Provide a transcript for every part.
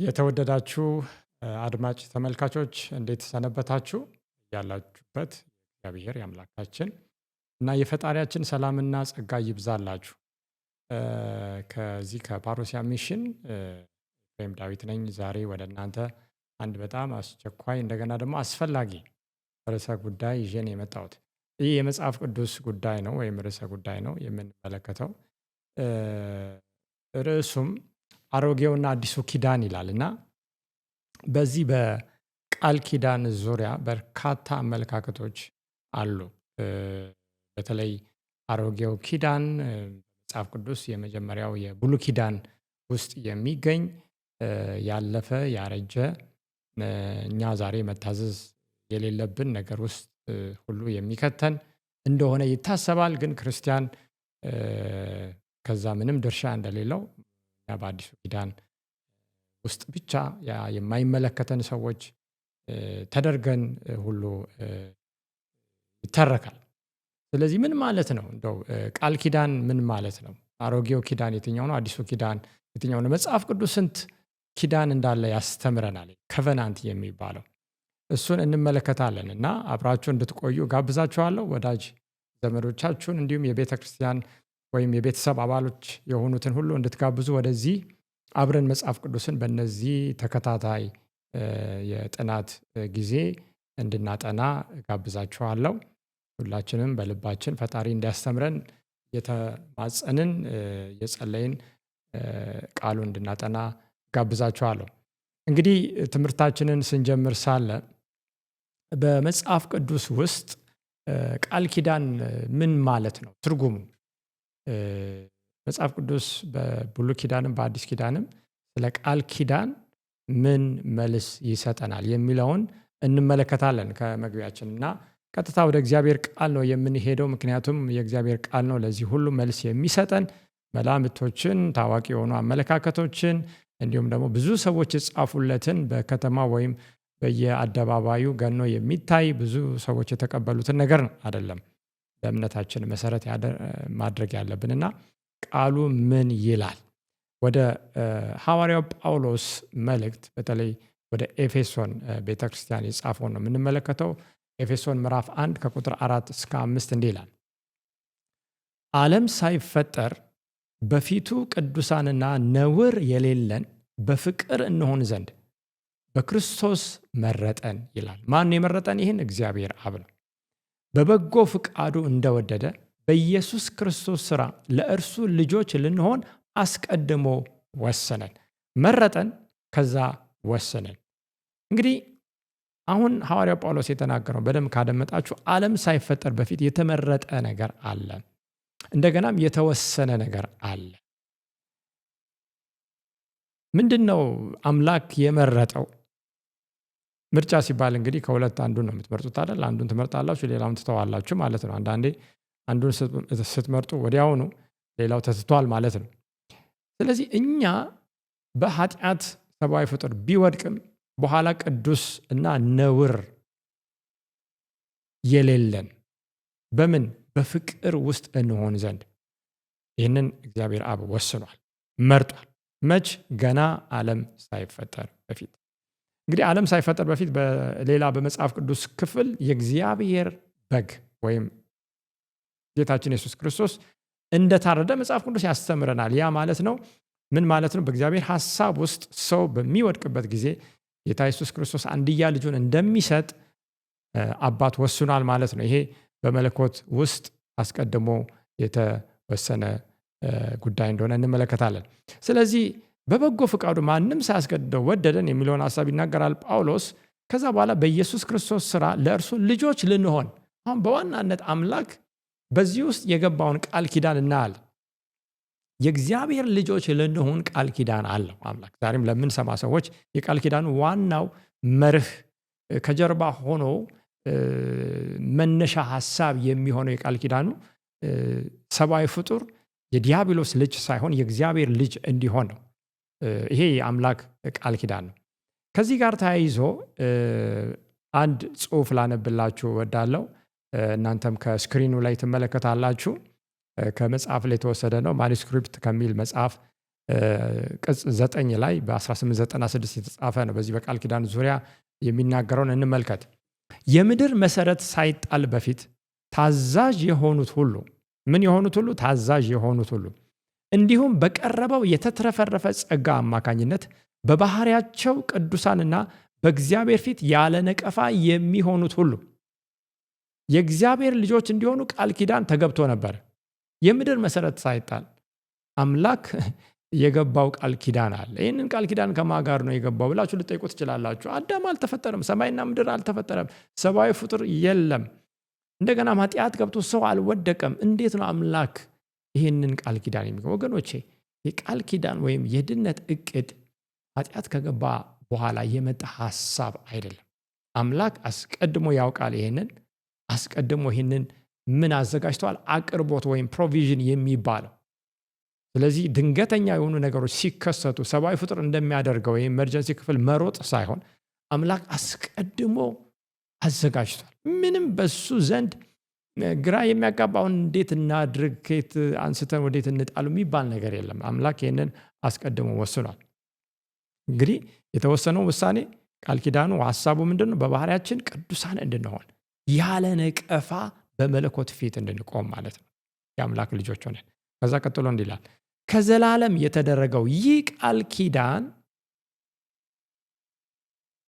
የተወደዳችሁ አድማጭ ተመልካቾች እንዴት ሰነበታችሁ? ያላችሁበት እግዚአብሔር የአምላካችን እና የፈጣሪያችን ሰላምና ጸጋ ይብዛላችሁ። ከዚህ ከፓሮሲያ ሚሽን ወይም ዳዊት ነኝ። ዛሬ ወደ እናንተ አንድ በጣም አስቸኳይ እንደገና ደግሞ አስፈላጊ ርዕሰ ጉዳይ ይዤ ነው የመጣሁት። ይህ የመጽሐፍ ቅዱስ ጉዳይ ነው ወይም ርዕሰ ጉዳይ ነው የምንመለከተው። እ፣ ርዕሱም አሮጌውና አዲሱ ኪዳን ይላል እና በዚህ በቃል ኪዳን ዙሪያ በርካታ አመለካከቶች አሉ። እ፣ በተለይ አሮጌው ኪዳን መጽሐፍ ቅዱስ የመጀመሪያው የብሉይ ኪዳን ውስጥ የሚገኝ ያለፈ ያረጀ እ፣ እኛ ዛሬ መታዘዝ የሌለብን ነገር ውስጥ ሁሉ የሚከተን እንደሆነ ይታሰባል። ግን ክርስቲያን እ፣ ከዛ ምንም ድርሻ እንደሌለው እኛ በአዲሱ ኪዳን ውስጥ ብቻ ያ የማይመለከተን ሰዎች ተደርገን ሁሉ ይተረካል። ስለዚህ ምን ማለት ነው? እንደው ቃል ኪዳን ምን ማለት ነው? አሮጌው ኪዳን የትኛው ነው? አዲሱ ኪዳን የትኛው ነው? መጽሐፍ ቅዱስ ስንት ኪዳን እንዳለ ያስተምረናል። ከቨናንት የሚባለው እሱን እንመለከታለን እና አብራችሁ እንድትቆዩ ጋብዛችኋለሁ። ወዳጅ ዘመዶቻችሁን እንዲሁም የቤተ ክርስቲያን ወይም የቤተሰብ አባሎች የሆኑትን ሁሉ እንድትጋብዙ ወደዚህ አብረን መጽሐፍ ቅዱስን በእነዚህ ተከታታይ የጥናት ጊዜ እንድናጠና ጋብዛችኋለሁ። ሁላችንም በልባችን ፈጣሪ እንዲያስተምረን የተማጸንን የጸለይን ቃሉን እንድናጠና ጋብዛችኋለሁ። እንግዲህ ትምህርታችንን ስንጀምር ሳለ በመጽሐፍ ቅዱስ ውስጥ ቃል ኪዳን ምን ማለት ነው? ትርጉሙ መጽሐፍ ቅዱስ በብሉይ ኪዳንም በአዲስ ኪዳንም ስለ ቃል ኪዳን ምን መልስ ይሰጠናል የሚለውን እንመለከታለን ከመግቢያችን እና ቀጥታ ወደ እግዚአብሔር ቃል ነው የምንሄደው። ምክንያቱም የእግዚአብሔር ቃል ነው ለዚህ ሁሉ መልስ የሚሰጠን። መላምቶችን፣ ታዋቂ የሆኑ አመለካከቶችን እንዲሁም ደግሞ ብዙ ሰዎች የጻፉለትን በከተማ ወይም በየአደባባዩ ገኖ የሚታይ ብዙ ሰዎች የተቀበሉትን ነገር አይደለም በእምነታችን መሰረት ማድረግ ያለብንና ቃሉ ምን ይላል? ወደ ሐዋርያው ጳውሎስ መልእክት በተለይ ወደ ኤፌሶን ቤተክርስቲያን የጻፈውን ነው የምንመለከተው። ኤፌሶን ምዕራፍ 1 ከቁጥር 4 እስከ 5 እንዲህ ይላል። ዓለም ሳይፈጠር በፊቱ ቅዱሳንና ነውር የሌለን በፍቅር እንሆን ዘንድ በክርስቶስ መረጠን ይላል። ማን የመረጠን? ይህን እግዚአብሔር አብ ነው። በበጎ ፍቃዱ እንደወደደ በኢየሱስ ክርስቶስ ሥራ ለእርሱ ልጆች ልንሆን አስቀድሞ ወሰነን። መረጠን፣ ከዛ ወሰነን። እንግዲህ አሁን ሐዋርያው ጳውሎስ የተናገረው በደንብ ካደመጣችሁ ዓለም ሳይፈጠር በፊት የተመረጠ ነገር አለ፣ እንደገናም የተወሰነ ነገር አለ። ምንድን ነው አምላክ የመረጠው? ምርጫ ሲባል እንግዲህ ከሁለት አንዱን ነው የምትመርጡት አይደል? አንዱን ትመርጣላችሁ፣ ሌላውን ትተዋላችሁ ማለት ነው። አንዳንዴ አንዱን ስትመርጡ ወዲያውኑ ሌላው ተትቷል ማለት ነው። ስለዚህ እኛ በኃጢአት ሰብአዊ ፍጡር ቢወድቅም በኋላ ቅዱስ እና ነውር የሌለን በምን በፍቅር ውስጥ እንሆን ዘንድ ይህንን እግዚአብሔር አብ ወስኗል፣ መርጧል። መች? ገና ዓለም ሳይፈጠር በፊት። እንግዲህ ዓለም ሳይፈጠር በፊት በሌላ በመጽሐፍ ቅዱስ ክፍል የእግዚአብሔር በግ ወይም ጌታችን ኢየሱስ ክርስቶስ እንደታረደ መጽሐፍ ቅዱስ ያስተምረናል። ያ ማለት ነው ምን ማለት ነው? በእግዚአብሔር ሐሳብ ውስጥ ሰው በሚወድቅበት ጊዜ ጌታ ኢየሱስ ክርስቶስ አንድያ ልጁን እንደሚሰጥ አባት ወስኗል ማለት ነው። ይሄ በመለኮት ውስጥ አስቀድሞ የተወሰነ ጉዳይ እንደሆነ እንመለከታለን። ስለዚህ በበጎ ፈቃዱ ማንም ሳያስገድደው ወደደን የሚለውን ሐሳብ ይናገራል ጳውሎስ። ከዛ በኋላ በኢየሱስ ክርስቶስ ሥራ ለእርሱ ልጆች ልንሆን፣ አሁን በዋናነት አምላክ በዚህ ውስጥ የገባውን ቃል ኪዳን እናያለን። የእግዚአብሔር ልጆች ልንሆን ቃል ኪዳን አለው አምላክ። ዛሬም ለምንሰማ ሰዎች የቃል ኪዳኑ ዋናው መርህ ከጀርባ ሆኖ መነሻ ሐሳብ የሚሆነው የቃል ኪዳኑ ሰብአዊ ፍጡር የዲያብሎስ ልጅ ሳይሆን የእግዚአብሔር ልጅ እንዲሆን ነው። ይሄ የአምላክ ቃል ኪዳን ነው። ከዚህ ጋር ተያይዞ አንድ ጽሑፍ ላነብላችሁ እወዳለሁ። እናንተም ከስክሪኑ ላይ ትመለከታላችሁ። ከመጽሐፍ ላይ የተወሰደ ነው። ማኑስክሪፕት ከሚል መጽሐፍ ቅጽ 9 ላይ በ1896 የተጻፈ ነው። በዚህ በቃል ኪዳን ዙሪያ የሚናገረውን እንመልከት። የምድር መሰረት ሳይጣል በፊት ታዛዥ የሆኑት ሁሉ ምን የሆኑት ሁሉ? ታዛዥ የሆኑት ሁሉ እንዲሁም በቀረበው የተትረፈረፈ ጸጋ አማካኝነት በባህሪያቸው ቅዱሳንና በእግዚአብሔር ፊት ያለ ነቀፋ የሚሆኑት ሁሉ የእግዚአብሔር ልጆች እንዲሆኑ ቃል ኪዳን ተገብቶ ነበር። የምድር መሰረት ሳይጣል አምላክ የገባው ቃል ኪዳን አለ። ይህንን ቃል ኪዳን ከማን ጋር ነው የገባው ብላችሁ ልጠይቁ ትችላላችሁ። አዳም አልተፈጠረም፣ ሰማይና ምድር አልተፈጠረም፣ ሰብአዊ ፍጡር የለም። እንደገና ኃጢአት ገብቶ ሰው አልወደቀም። እንዴት ነው አምላክ ይህንን ቃል ኪዳን የሚገባው? ወገኖቼ የቃል ኪዳን ወይም የድነት እቅድ ኃጢአት ከገባ በኋላ የመጣ ሀሳብ አይደለም። አምላክ አስቀድሞ ያውቃል። ይህንን አስቀድሞ ይህንን ምን አዘጋጅተዋል? አቅርቦት ወይም ፕሮቪዥን የሚባለው። ስለዚህ ድንገተኛ የሆኑ ነገሮች ሲከሰቱ ሰብአዊ ፍጡር እንደሚያደርገው የኤመርጀንሲ ክፍል መሮጥ ሳይሆን አምላክ አስቀድሞ አዘጋጅቷል። ምንም በሱ ዘንድ ግራ የሚያጋባውን እንዴት እናድርግ፣ ከየት አንስተን ወዴት እንጣሉ የሚባል ነገር የለም። አምላክ ይህንን አስቀድሞ ወስኗል። እንግዲህ የተወሰነው ውሳኔ ቃል ኪዳኑ ሀሳቡ ምንድን ነው? በባህሪያችን ቅዱሳን እንድንሆን ያለ ነቀፋ በመለኮት ፊት እንድንቆም ማለት ነው፣ የአምላክ ልጆች ሆነን። ከዛ ቀጥሎ እንዲህ ይላል፣ ከዘላለም የተደረገው ይህ ቃል ኪዳን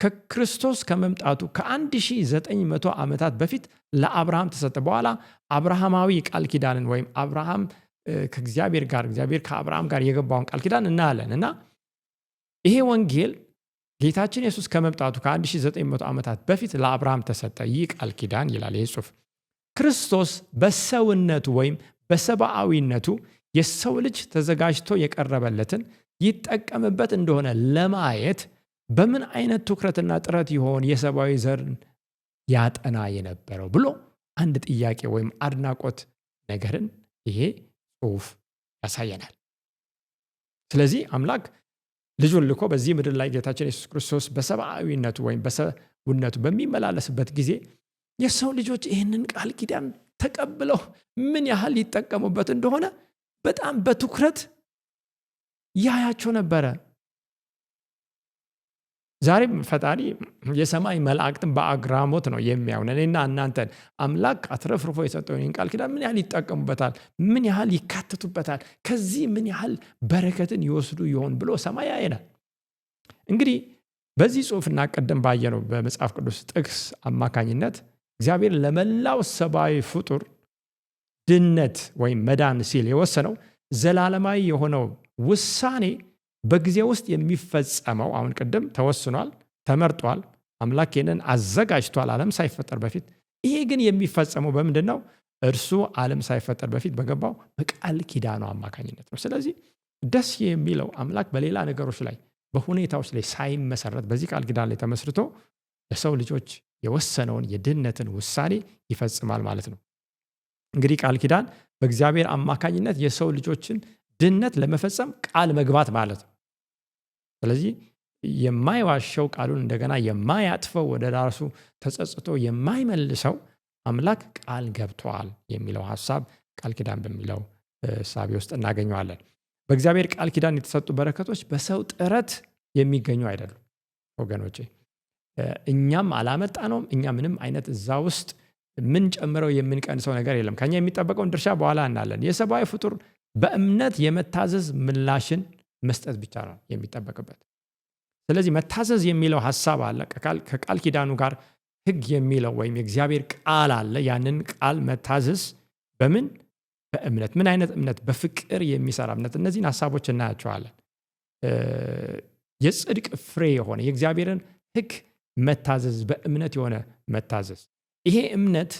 ከክርስቶስ ከመምጣቱ ከ1900 ዓመታት በፊት ለአብርሃም ተሰጠ። በኋላ አብርሃማዊ ቃል ኪዳንን ወይም አብርሃም ከእግዚአብሔር ጋር እግዚአብሔር ከአብርሃም ጋር የገባውን ቃል ኪዳን እናያለን። እና ይሄ ወንጌል ጌታችን ኢየሱስ ከመምጣቱ ከ1900 ዓመታት በፊት ለአብርሃም ተሰጠ ይህ ቃል ኪዳን ይላል ይህ ጽሑፍ። ክርስቶስ በሰውነቱ ወይም በሰብአዊነቱ የሰው ልጅ ተዘጋጅቶ የቀረበለትን ይጠቀምበት እንደሆነ ለማየት በምን አይነት ትኩረትና ጥረት ይሆን የሰብአዊ ዘርን ያጠና የነበረው ብሎ አንድ ጥያቄ ወይም አድናቆት ነገርን ይሄ ጽሑፍ ያሳየናል። ስለዚህ አምላክ ልጁን ልኮ በዚህ ምድር ላይ ጌታችን ኢየሱስ ክርስቶስ በሰብአዊነቱ ወይም በሰውነቱ በሚመላለስበት ጊዜ የሰው ልጆች ይህንን ቃል ኪዳን ተቀብለው ምን ያህል ይጠቀሙበት እንደሆነ በጣም በትኩረት ያያቸው ነበረ። ዛሬም ፈጣሪ የሰማይ መላእክትን በአግራሞት ነው የሚያዩን። እኔና እናንተን አምላክ አትረፍርፎ የሰጠውን ቃል ኪዳን ምን ያህል ይጠቀሙበታል፣ ምን ያህል ይካተቱበታል፣ ከዚህ ምን ያህል በረከትን ይወስዱ ይሆን ብሎ ሰማይ ያየናል። እንግዲህ በዚህ ጽሑፍና ቀደም ባየነው በመጽሐፍ ቅዱስ ጥቅስ አማካኝነት እግዚአብሔር ለመላው ሰብአዊ ፍጡር ድነት ወይም መዳን ሲል የወሰነው ዘላለማዊ የሆነው ውሳኔ በጊዜ ውስጥ የሚፈጸመው አሁን ቅድም ተወስኗል፣ ተመርጧል፣ አምላክ ይህንን አዘጋጅቷል ዓለም ሳይፈጠር በፊት። ይሄ ግን የሚፈጸመው በምንድን ነው? እርሱ ዓለም ሳይፈጠር በፊት በገባው በቃል ኪዳኑ አማካኝነት ነው። ስለዚህ ደስ የሚለው አምላክ በሌላ ነገሮች ላይ በሁኔታዎች ላይ ሳይመሰረት በዚህ ቃል ኪዳን ላይ ተመስርቶ ለሰው ልጆች የወሰነውን የድነትን ውሳኔ ይፈጽማል ማለት ነው። እንግዲህ ቃል ኪዳን በእግዚአብሔር አማካኝነት የሰው ልጆችን ድነት ለመፈጸም ቃል መግባት ማለት ነው። ስለዚህ የማይዋሸው ቃሉን እንደገና የማያጥፈው ወደ ራሱ ተጸጽቶ የማይመልሰው አምላክ ቃል ገብቷል የሚለው ሀሳብ ቃል ኪዳን በሚለው እሳቤ ውስጥ እናገኘዋለን። በእግዚአብሔር ቃል ኪዳን የተሰጡ በረከቶች በሰው ጥረት የሚገኙ አይደሉም ወገኖቼ። እኛም አላመጣ ነውም። እኛ ምንም አይነት እዛ ውስጥ ምን ጨምረው የምንቀንሰው ነገር የለም። ከኛ የሚጠበቀውን ድርሻ በኋላ እናለን። የሰብአዊ ፍጡር በእምነት የመታዘዝ ምላሽን መስጠት ብቻ ነው የሚጠበቅበት። ስለዚህ መታዘዝ የሚለው ሀሳብ አለ። ከቃል ኪዳኑ ጋር ሕግ የሚለው ወይም የእግዚአብሔር ቃል አለ። ያንን ቃል መታዘዝ በምን? በእምነት። ምን አይነት እምነት? በፍቅር የሚሰራ እምነት። እነዚህን ሀሳቦች እናያቸዋለን። የጽድቅ ፍሬ የሆነ የእግዚአብሔርን ሕግ መታዘዝ፣ በእምነት የሆነ መታዘዝ። ይሄ እምነት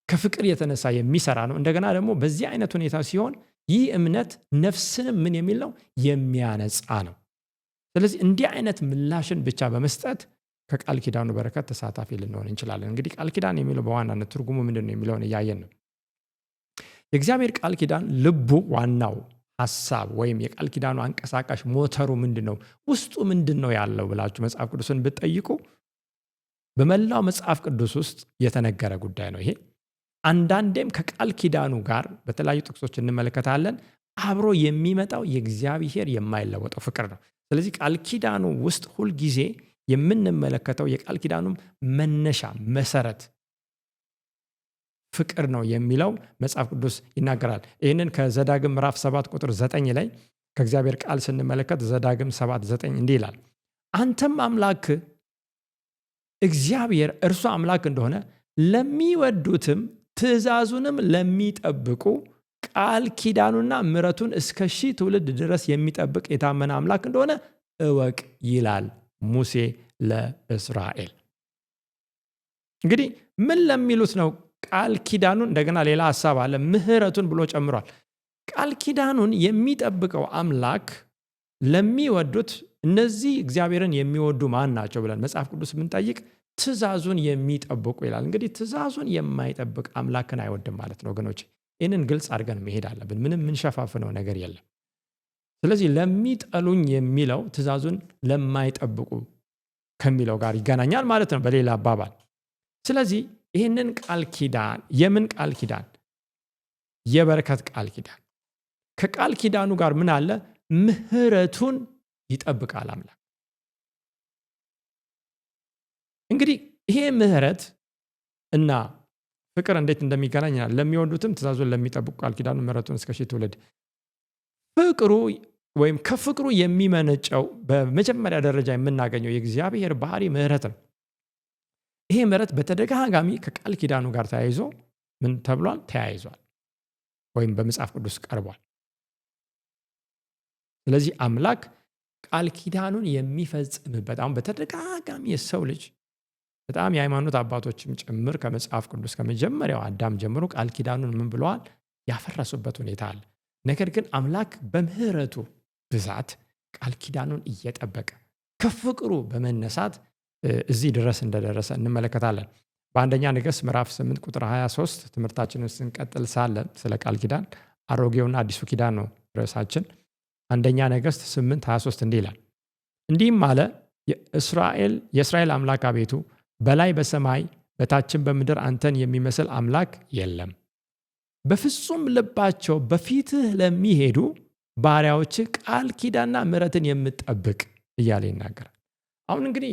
ከፍቅር የተነሳ የሚሰራ ነው። እንደገና ደግሞ በዚህ አይነት ሁኔታ ሲሆን ይህ እምነት ነፍስንም ምን የሚል ነው? የሚያነጻ ነው። ስለዚህ እንዲህ አይነት ምላሽን ብቻ በመስጠት ከቃል ኪዳኑ በረከት ተሳታፊ ልንሆን እንችላለን። እንግዲህ ቃል ኪዳን የሚለው በዋናነት ትርጉሙ ምንድን ነው የሚለውን እያየን ነው። የእግዚአብሔር ቃል ኪዳን ልቡ፣ ዋናው ሀሳብ ወይም የቃል ኪዳኑ አንቀሳቃሽ ሞተሩ ምንድን ነው? ውስጡ ምንድን ነው ያለው ብላችሁ መጽሐፍ ቅዱስን ብትጠይቁ በመላው መጽሐፍ ቅዱስ ውስጥ የተነገረ ጉዳይ ነው ይሄ። አንዳንዴም ከቃል ኪዳኑ ጋር በተለያዩ ጥቅሶች እንመለከታለን። አብሮ የሚመጣው የእግዚአብሔር የማይለወጠው ፍቅር ነው። ስለዚህ ቃል ኪዳኑ ውስጥ ሁልጊዜ የምንመለከተው የቃል ኪዳኑም መነሻ መሰረት ፍቅር ነው የሚለው መጽሐፍ ቅዱስ ይናገራል። ይህንን ከዘዳግም ምዕራፍ 7 ቁጥር 9 ላይ ከእግዚአብሔር ቃል ስንመለከት ዘዳግም 7:9 እንዲህ ይላል፣ አንተም አምላክ እግዚአብሔር እርሱ አምላክ እንደሆነ ለሚወዱትም ትእዛዙንም ለሚጠብቁ ቃል ኪዳኑና ምሕረቱን እስከ 1000 ትውልድ ድረስ የሚጠብቅ የታመነ አምላክ እንደሆነ እወቅ ይላል ሙሴ ለእስራኤል። እንግዲህ ምን ለሚሉት ነው ቃል ኪዳኑን? እንደገና ሌላ ሐሳብ አለ፣ ምሕረቱን ብሎ ጨምሯል። ቃል ኪዳኑን የሚጠብቀው አምላክ ለሚወዱት፣ እነዚህ እግዚአብሔርን የሚወዱ ማን ናቸው ብለን መጽሐፍ ቅዱስ ብንጠይቅ ትእዛዙን የሚጠብቁ ይላል። እንግዲህ ትእዛዙን የማይጠብቅ አምላክን አይወድም ማለት ነው ወገኖች። ይህንን ግልጽ አድርገን መሄድ አለብን። ምንም የምንሸፋፍነው ነገር የለም። ስለዚህ ለሚጠሉኝ የሚለው ትእዛዙን ለማይጠብቁ ከሚለው ጋር ይገናኛል ማለት ነው በሌላ አባባል። ስለዚህ ይህንን ቃል ኪዳን፣ የምን ቃል ኪዳን? የበረከት ቃል ኪዳን። ከቃል ኪዳኑ ጋር ምን አለ? ምሕረቱን ይጠብቃል አምላክ። እንግዲህ ይሄ ምሕረት እና ፍቅር እንዴት እንደሚገናኝ ለሚወዱትም ትእዛዙን ለሚጠብቁ ቃል ኪዳኑ ምሕረቱን እስከ 1000 ትውልድ። ፍቅሩ ወይም ከፍቅሩ የሚመነጨው በመጀመሪያ ደረጃ የምናገኘው የእግዚአብሔር ባህሪ ምሕረት ነው። ይሄ ምሕረት በተደጋጋሚ ከቃል ኪዳኑ ጋር ተያይዞ ምን ተብሏል? ተያይዟል ወይም በመጽሐፍ ቅዱስ ቀርቧል። ስለዚህ አምላክ ቃል ኪዳኑን የሚፈጽምበት፣ አሁን በተደጋጋሚ የሰው ልጅ በጣም የሃይማኖት አባቶችም ጭምር ከመጽሐፍ ቅዱስ ከመጀመሪያው አዳም ጀምሮ ቃል ኪዳኑን ምን ብለዋል? ያፈረሱበት ሁኔታ አለ። ነገር ግን አምላክ በምሕረቱ ብዛት ቃል ኪዳኑን እየጠበቀ ከፍቅሩ በመነሳት እዚህ ድረስ እንደደረሰ እንመለከታለን። በአንደኛ ነገሥት ምዕራፍ 8 ቁጥር 23 ትምህርታችንን ስንቀጥል ሳለ ስለ ቃል ኪዳን አሮጌውና አዲሱ ኪዳን ነው ርዕሳችን። አንደኛ ነገሥት 8:23 እንዲህ ይላል፣ እንዲህም አለ የእስራኤል አምላክ አቤቱ በላይ በሰማይ በታችን በምድር አንተን የሚመስል አምላክ የለም። በፍጹም ልባቸው በፊትህ ለሚሄዱ ባሪያዎችህ ቃል ኪዳንና ምሕረትን የምትጠብቅ እያለ ይናገራል። አሁን እንግዲህ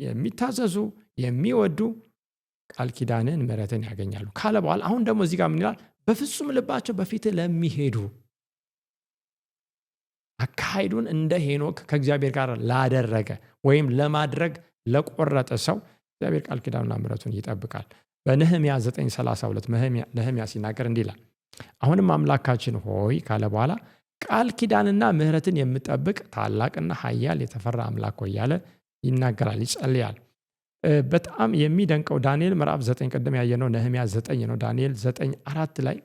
የሚታዘዙ የሚወዱ ቃል ኪዳንን ምሕረትን ያገኛሉ ካለ በኋላ አሁን ደግሞ እዚህ ጋር ምን ይላል? በፍጹም ልባቸው በፊትህ ለሚሄዱ፣ አካሄዱን እንደ ሄኖክ ከእግዚአብሔር ጋር ላደረገ ወይም ለማድረግ ለቆረጠ ሰው እግዚአብሔር ቃል ኪዳኑና ምሕረቱን ይጠብቃል። በነህምያ 9:32 ነህምያ ሲናገር እንዲህ ይላል፣ አሁንም አምላካችን ሆይ ካለ በኋላ ቃል ኪዳንና ምሕረትን የምጠብቅ ታላቅና ኃያል የተፈራ አምላክ ሆይ እያለ ይናገራል፣ ይጸልያል። በጣም የሚደንቀው ዳንኤል ምዕራፍ 9 ቅድም ያየነው ነህምያ 9 ነው። ዳንኤል 9:4 ላይ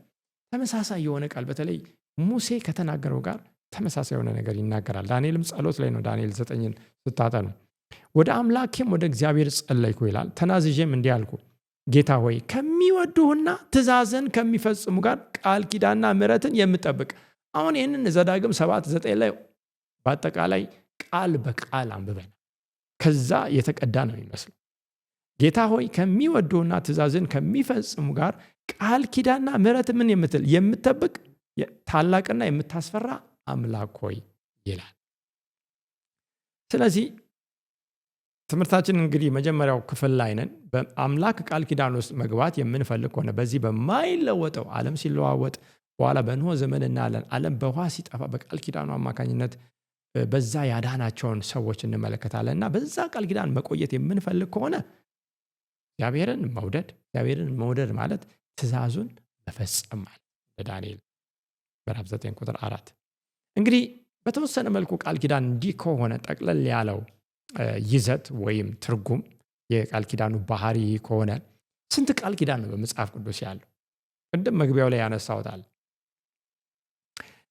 ተመሳሳይ የሆነ ቃል በተለይ ሙሴ ከተናገረው ጋር ተመሳሳይ የሆነ ነገር ይናገራል። ዳንኤልም ጸሎት ላይ ነው። ዳንኤል 9ን ስታጠኑ ወደ አምላኬም ወደ እግዚአብሔር ጸለይኩ ይላል፣ ተናዝዤም እንዲህ አልኩ፣ ጌታ ሆይ ከሚወዱህና ትእዛዝን ከሚፈጽሙ ጋር ቃል ኪዳንና ምሕረትን የምጠብቅ። አሁን ይህንን ዘዳግም 7:9 ላይ በአጠቃላይ ቃል በቃል አንብበን ከዛ የተቀዳ ነው የሚመስለው። ጌታ ሆይ ከሚወዱህና ትእዛዝን ከሚፈጽሙ ጋር ቃል ኪዳንና ምሕረት ምን የምትል የምትጠብቅ ታላቅና የምታስፈራ አምላክ ሆይ ይላል። ስለዚህ ትምህርታችን እንግዲህ መጀመሪያው ክፍል ላይ ነን። በአምላክ ቃል ኪዳን ውስጥ መግባት የምንፈልግ ከሆነ በዚህ በማይለወጠው ዓለም ሲለዋወጥ በኋላ በኖህ ዘመን እናያለን። ዓለም በውሃ ሲጠፋ በቃል ኪዳኑ አማካኝነት በዛ ያዳናቸውን ሰዎች እንመለከታለን። እና በዛ ቃል ኪዳን መቆየት የምንፈልግ ከሆነ እግዚአብሔርን መውደድ ማለት ትእዛዙን መፈጸም ማለት በዳንኤል ምዕራፍ 9 ቁጥር 4 እንግዲህ በተወሰነ መልኩ ቃል ኪዳን እንዲህ ከሆነ ጠቅለል ያለው ይዘት ወይም ትርጉም የቃል ኪዳኑ ባህሪ ከሆነ ስንት ቃል ኪዳን ነው በመጽሐፍ ቅዱስ ያለው? ቅድም መግቢያው ላይ ያነሳውታል።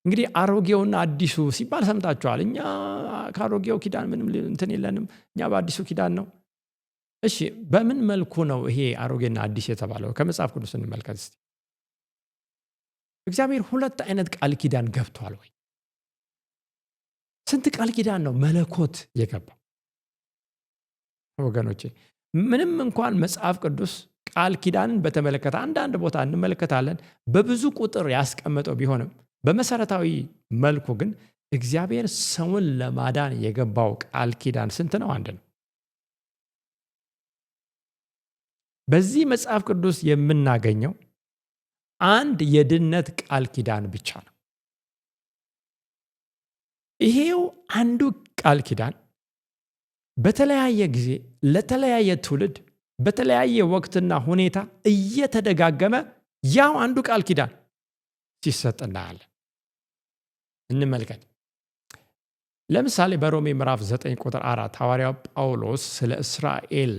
እንግዲህ አሮጌውና አዲሱ ሲባል ሰምታችኋል። እኛ ከአሮጌው ኪዳን ምንም እንትን የለንም፣ እኛ በአዲሱ ኪዳን ነው። እሺ በምን መልኩ ነው ይሄ አሮጌና አዲስ የተባለው? ከመጽሐፍ ቅዱስ እንመልከት እስቲ። እግዚአብሔር ሁለት አይነት ቃል ኪዳን ገብቷል ወይ? ስንት ቃል ኪዳን ነው መለኮት የገባው? ወገኖቼ ምንም እንኳን መጽሐፍ ቅዱስ ቃል ኪዳንን በተመለከተ አንዳንድ ቦታ እንመለከታለን በብዙ ቁጥር ያስቀመጠው ቢሆንም በመሰረታዊ መልኩ ግን እግዚአብሔር ሰውን ለማዳን የገባው ቃል ኪዳን ስንት ነው? አንድ ነው። በዚህ መጽሐፍ ቅዱስ የምናገኘው አንድ የድነት ቃል ኪዳን ብቻ ነው። ይሄው አንዱ ቃል ኪዳን በተለያየ ጊዜ ለተለያየ ትውልድ በተለያየ ወቅትና ሁኔታ እየተደጋገመ ያው አንዱ ቃል ኪዳን ሲሰጥ እናያለን። እንመልከት። ለምሳሌ በሮሜ ምዕራፍ 9 ቁጥር 4 ሐዋርያው ጳውሎስ ስለ እስራኤል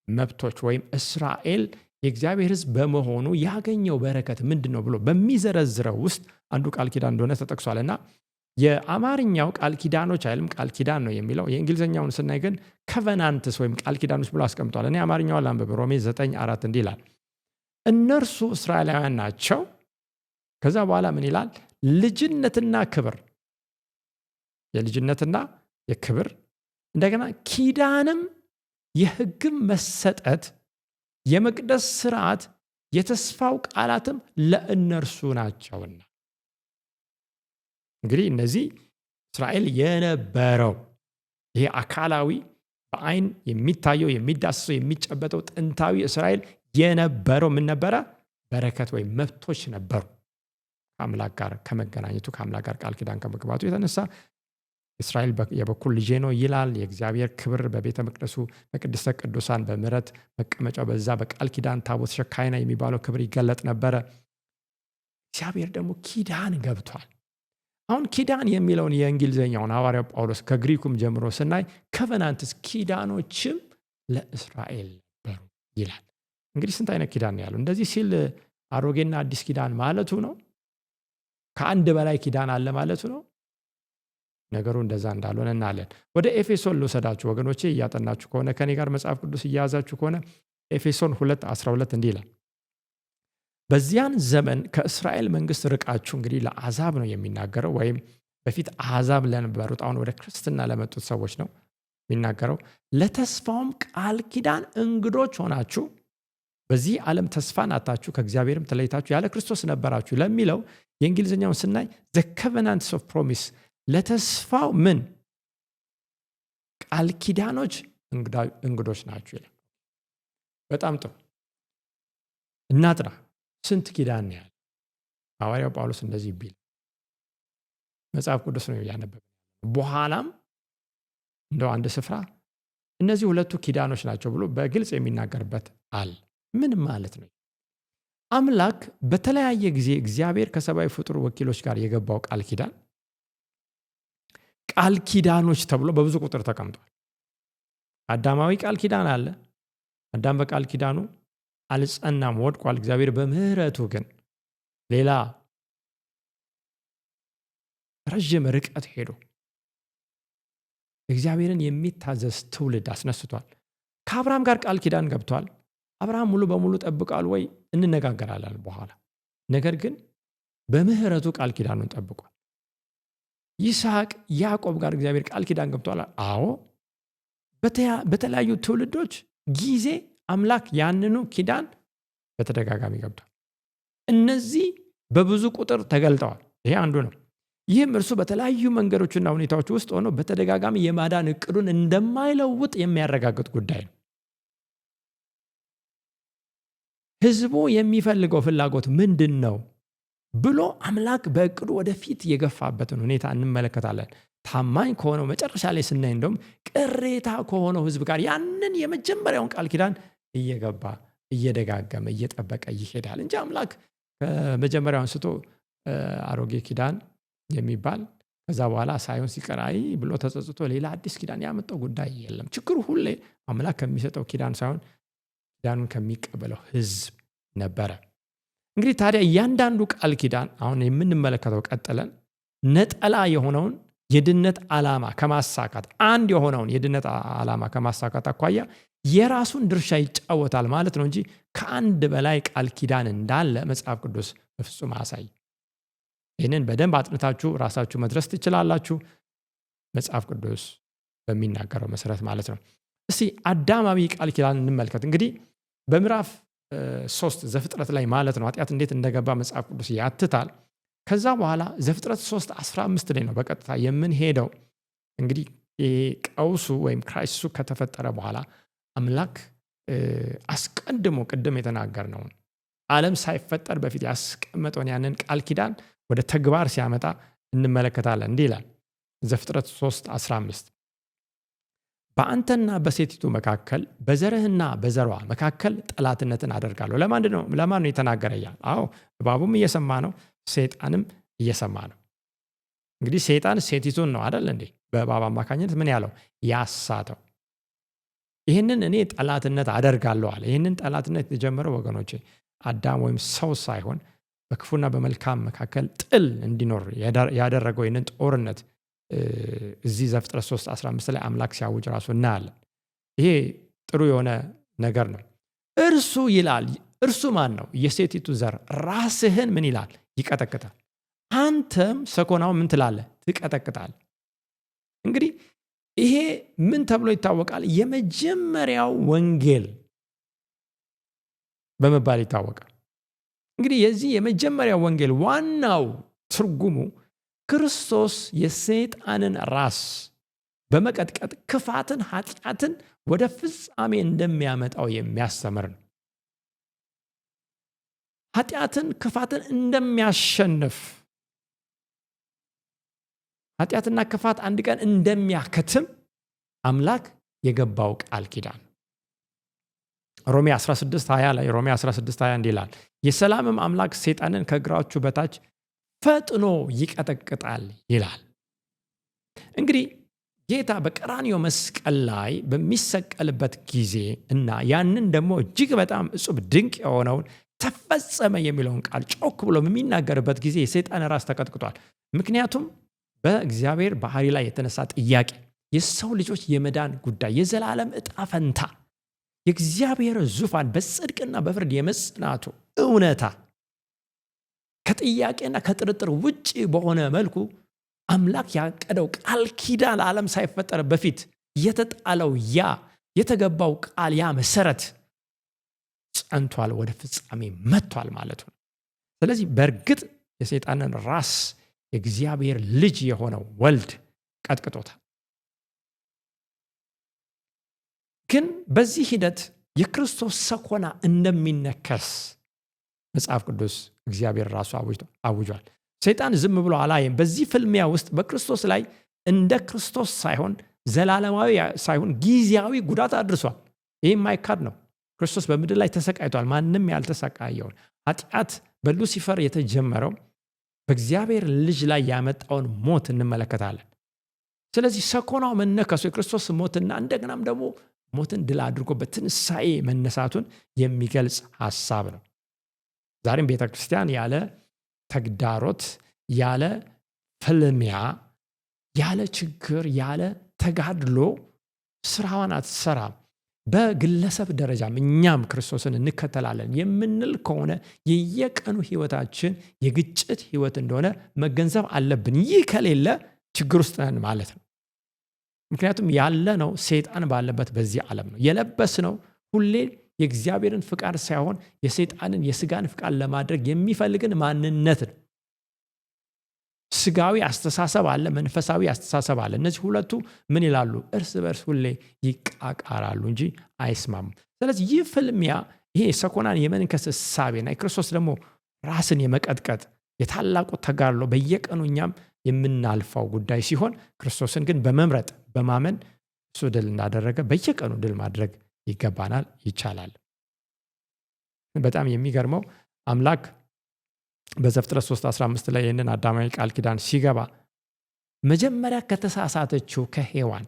መብቶች ወይም እስራኤል የእግዚአብሔር ሕዝብ በመሆኑ ያገኘው በረከት ምንድን ነው ብሎ በሚዘረዝረው ውስጥ አንዱ ቃል ኪዳን እንደሆነ ተጠቅሷልና የአማርኛው ቃል ኪዳኖች አይልም፣ ቃል ኪዳን ነው የሚለው። የእንግሊዝኛውን ስናይ ግን ኮቨናንትስ ወይም ቃል ኪዳኖች ብሎ አስቀምጧል። እኔ አማርኛውን ላንብብ። ሮሜ 9:4 እንዲህ ይላል፣ እነርሱ እስራኤላውያን ናቸው። ከዛ በኋላ ምን ይላል? ልጅነትና ክብር፣ የልጅነትና የክብር እንደገና ኪዳንም የሕግም መሰጠት የመቅደስ ስርዓት የተስፋው ቃላትም ለእነርሱ ናቸውና። እንግዲህ እነዚህ እስራኤል የነበረው ይሄ አካላዊ በአይን የሚታየው የሚዳስሰው የሚጨበጠው ጥንታዊ እስራኤል የነበረው ምን ነበረ? በረከት ወይም መብቶች ነበሩ። ከአምላክ ጋር ከመገናኘቱ ከአምላክ ጋር ቃል ኪዳን ከመግባቱ የተነሳ እስራኤል የበኩር ልጄ ነው ይላል። የእግዚአብሔር ክብር በቤተ መቅደሱ በቅድስተ ቅዱሳን በምሕረት መቀመጫው በዛ በቃል ኪዳን ታቦት ሸካይና የሚባለው ክብር ይገለጥ ነበረ። እግዚአብሔር ደግሞ ኪዳን ገብቷል። አሁን ኪዳን የሚለውን የእንግሊዝኛውን ሐዋርያው ጳውሎስ ከግሪኩም ጀምሮ ስናይ ኮቨናንትስ ኪዳኖችም ለእስራኤል ነበሩ ይላል። እንግዲህ ስንት አይነት ኪዳን ያለው? እንደዚህ ሲል አሮጌና አዲስ ኪዳን ማለቱ ነው? ከአንድ በላይ ኪዳን አለ ማለቱ ነው? ነገሩ እንደዛ እንዳልሆነ እናያለን። ወደ ኤፌሶን ልውሰዳችሁ ወገኖቼ፣ እያጠናችሁ ከሆነ ከኔ ጋር መጽሐፍ ቅዱስ እያያዛችሁ ከሆነ ኤፌሶን 2:12 እንዲህ ይላል፣ በዚያን ዘመን ከእስራኤል መንግስት ርቃችሁ፣ እንግዲህ ለአሕዛብ ነው የሚናገረው፣ ወይም በፊት አሕዛብ ለነበሩት አሁን ወደ ክርስትና ለመጡት ሰዎች ነው የሚናገረው። ለተስፋውም ቃል ኪዳን እንግዶች ሆናችሁ በዚህ ዓለም ተስፋን አጣችሁ ከእግዚአብሔርም ተለይታችሁ ያለ ክርስቶስ ነበራችሁ ለሚለው የእንግሊዝኛውን ስናይ the covenants of promise ለተስፋው ምን ቃል ኪዳኖች እንግዶች ናችሁ ይላል። በጣም ጥሩ እናጥራ። ስንት ኪዳን ያህል? ሐዋርያው ጳውሎስ እንደዚህ ቢል መጽሐፍ ቅዱስ ነው ያነበበ። በኋላም እንደው አንድ ስፍራ እነዚህ ሁለቱ ኪዳኖች ናቸው ብሎ በግልጽ የሚናገርበት አለ። ምን ማለት ነው? አምላክ በተለያየ ጊዜ እግዚአብሔር ከሰብአዊ ፍጡር ወኪሎች ጋር የገባው ቃል ኪዳን ቃል ኪዳኖች ተብሎ በብዙ ቁጥር ተቀምጧል። አዳማዊ ቃል ኪዳን አለ። አዳም በቃል ኪዳኑ አልጸናም፣ ወድቋል። እግዚአብሔር በምህረቱ ግን ሌላ ረዥም ርቀት ሄዶ እግዚአብሔርን የሚታዘዝ ትውልድ አስነስቷል። ከአብርሃም ጋር ቃል ኪዳን ገብቷል። አብርሃም ሙሉ በሙሉ ጠብቋል ወይ? እንነጋገራለን በኋላ። ነገር ግን በምህረቱ ቃል ኪዳኑን ጠብቋል። ይስሐቅ ያዕቆብ ጋር እግዚአብሔር ቃል ኪዳን ገብቷል። አዎ፣ በተለያዩ ትውልዶች ጊዜ አምላክ ያንኑ ኪዳን በተደጋጋሚ ገብቷል። እነዚህ በብዙ ቁጥር ተገልጠዋል። ይሄ አንዱ ነው። ይህም እርሱ በተለያዩ መንገዶችና ሁኔታዎች ውስጥ ሆኖ በተደጋጋሚ የማዳን እቅዱን እንደማይለውጥ የሚያረጋግጥ ጉዳይ ነው። ሕዝቡ የሚፈልገው ፍላጎት ምንድን ነው ብሎ አምላክ በእቅዱ ወደፊት የገፋበትን ሁኔታ እንመለከታለን። ታማኝ ከሆነው መጨረሻ ላይ ስናይ እንደውም ቅሬታ ከሆነው ሕዝብ ጋር ያንን የመጀመሪያውን ቃል ኪዳን እየገባ እየደጋገመ እየጠበቀ ይሄዳል እንጂ አምላክ ከመጀመሪያው አንስቶ አሮጌ ኪዳን የሚባል ከዛ በኋላ ሳይሆን ሲቀር አይ ብሎ ተጸጽቶ ሌላ አዲስ ኪዳን ያመጣው ጉዳይ የለም። ችግሩ ሁሌ አምላክ ከሚሰጠው ኪዳን ሳይሆን ኪዳኑን ከሚቀበለው ሕዝብ ነበረ። እንግዲህ ታዲያ እያንዳንዱ ቃል ኪዳን አሁን የምንመለከተው ቀጥለን ነጠላ የሆነውን የድነት ዓላማ ከማሳካት አንድ የሆነውን የድነት ዓላማ ከማሳካት አኳያ የራሱን ድርሻ ይጫወታል ማለት ነው እንጂ ከአንድ በላይ ቃል ኪዳን እንዳለ መጽሐፍ ቅዱስ በፍጹም አሳይ። ይህንን በደንብ አጥንታችሁ ራሳችሁ መድረስ ትችላላችሁ፣ መጽሐፍ ቅዱስ በሚናገረው መሰረት ማለት ነው። እስቲ አዳማዊ ቃል ኪዳን እንመልከት። እንግዲህ በምዕራፍ 3 ዘፍጥረት ላይ ማለት ነው ኃጢአት እንዴት እንደገባ መጽሐፍ ቅዱስ ያትታል። ከዛ በኋላ ዘፍጥረት 3:15 ላይ ነው በቀጥታ የምንሄደው። እንግዲህ ቀውሱ ወይም ክራይሲሱ ከተፈጠረ በኋላ አምላክ አስቀድሞ ቅድም የተናገርነውን ዓለም ሳይፈጠር በፊት ያስቀመጠውን ያንን ቃል ኪዳን ወደ ተግባር ሲያመጣ እንመለከታለን። እንዲህ ይላል ዘፍጥረት 3:15 በአንተና በሴቲቱ መካከል በዘርህና በዘሯ መካከል ጠላትነትን አደርጋለሁ። ለማን ነው የተናገረ? አዎ እባቡም እየሰማ ነው፣ ሰይጣንም እየሰማ ነው። እንግዲህ ሰይጣን ሴቲቱን ነው አይደል እንዴ በእባብ አማካኝነት ምን ያለው ያሳተው። ይህንን እኔ ጠላትነት አደርጋለሁ አለ። ይህንን ጠላትነት የተጀመረው ወገኖቼ አዳም ወይም ሰው ሳይሆን በክፉና በመልካም መካከል ጥል እንዲኖር ያደረገው ይህንን ጦርነት እዚህ ዘፍጥረት 3:15 ላይ አምላክ ሲያውጅ ራሱ እናያለን። ይሄ ጥሩ የሆነ ነገር ነው። እርሱ ይላል፣ እርሱ ማን ነው? የሴቲቱ ዘር ራስህን ምን ይላል? ይቀጠቅጣል። አንተም ሰኮናው ምን ትላለህ? ትቀጠቅጣል። እንግዲህ ይሄ ምን ተብሎ ይታወቃል? የመጀመሪያው ወንጌል በመባል ይታወቃል። እንግዲህ የዚህ የመጀመሪያው ወንጌል ዋናው ትርጉሙ ክርስቶስ የሰይጣንን ራስ በመቀጥቀጥ ክፋትን፣ ኃጢአትን ወደ ፍጻሜ እንደሚያመጣው የሚያስተምር ነው። ኃጢአትን፣ ክፋትን እንደሚያሸንፍ፣ ኃጢአትና ክፋት አንድ ቀን እንደሚያከትም አምላክ የገባው ቃል ኪዳን ሮሜ 16:20 ላይ ሮሜ 16:20 እንዲህ ይላል የሰላምም አምላክ ሰይጣንን ከእግራችሁ በታች ፈጥኖ ይቀጠቅጣል ይላል። እንግዲህ ጌታ በቀራንዮ መስቀል ላይ በሚሰቀልበት ጊዜ እና ያንን ደግሞ እጅግ በጣም እጹብ ድንቅ የሆነውን ተፈጸመ የሚለውን ቃል ጮክ ብሎ በሚናገርበት ጊዜ የሰይጣን ራስ ተቀጥቅጧል። ምክንያቱም በእግዚአብሔር ባህሪ ላይ የተነሳ ጥያቄ፣ የሰው ልጆች የመዳን ጉዳይ፣ የዘላለም ዕጣ ፈንታ፣ የእግዚአብሔር ዙፋን በጽድቅና በፍርድ የመጽናቱ እውነታ ከጥያቄና ከጥርጥር ውጪ በሆነ መልኩ አምላክ ያቀደው ቃል ኪዳን ዓለም ሳይፈጠር በፊት የተጣለው ያ የተገባው ቃል ያ መሰረት ጸንቷል፣ ወደ ፍጻሜ መጥቷል ማለት ነው። ስለዚህ በእርግጥ የሰይጣንን ራስ የእግዚአብሔር ልጅ የሆነው ወልድ ቀጥቅጦታል። ግን በዚህ ሂደት የክርስቶስ ሰኮና እንደሚነከስ መጽሐፍ ቅዱስ እግዚአብሔር ራሱ አውጇል። ሰይጣን ዝም ብሎ አላየም። በዚህ ፍልሚያ ውስጥ በክርስቶስ ላይ እንደ ክርስቶስ ሳይሆን ዘላለማዊ ሳይሆን ጊዜያዊ ጉዳት አድርሷል። ይህ የማይካድ ነው። ክርስቶስ በምድር ላይ ተሰቃይቷል። ማንም ያልተሰቃየውን ኃጢአት በሉሲፈር የተጀመረው በእግዚአብሔር ልጅ ላይ ያመጣውን ሞት እንመለከታለን። ስለዚህ ሰኮናው መነከሱ የክርስቶስ ሞትና እንደገናም ደግሞ ሞትን ድል አድርጎ በትንሣኤ መነሳቱን የሚገልጽ ሐሳብ ነው። ዛሬም ቤተ ክርስቲያን ያለ ተግዳሮት፣ ያለ ፍልሚያ፣ ያለ ችግር፣ ያለ ተጋድሎ ስራዋን አትሰራም። በግለሰብ ደረጃም እኛም ክርስቶስን እንከተላለን የምንል ከሆነ የየቀኑ ህይወታችን የግጭት ህይወት እንደሆነ መገንዘብ አለብን። ይህ ከሌለ ችግር ውስጥ ነን ማለት ነው። ምክንያቱም ያለነው ሰይጣን ባለበት በዚህ ዓለም ነው። የለበስነው ሁሌ የእግዚአብሔርን ፍቃድ ሳይሆን የሰይጣንን የስጋን ፍቃድ ለማድረግ የሚፈልግን ማንነት ነው። ስጋዊ አስተሳሰብ አለ፣ መንፈሳዊ አስተሳሰብ አለ። እነዚህ ሁለቱ ምን ይላሉ? እርስ በርስ ሁሌ ይቃቃራሉ እንጂ አይስማሙም። ስለዚህ ይህ ፍልሚያ፣ ይሄ ሰኮናን የመንከስ እሳቤና የክርስቶስ ደግሞ ራስን የመቀጥቀጥ የታላቁ ተጋድሎ በየቀኑ እኛም የምናልፈው ጉዳይ ሲሆን ክርስቶስን ግን በመምረጥ በማመን እሱ ድል እንዳደረገ በየቀኑ ድል ማድረግ ይገባናል፣ ይቻላል። በጣም የሚገርመው አምላክ በዘፍጥረት 3:15 ላይ ይህንን አዳማዊ ቃል ኪዳን ሲገባ መጀመሪያ ከተሳሳተችው ከሔዋን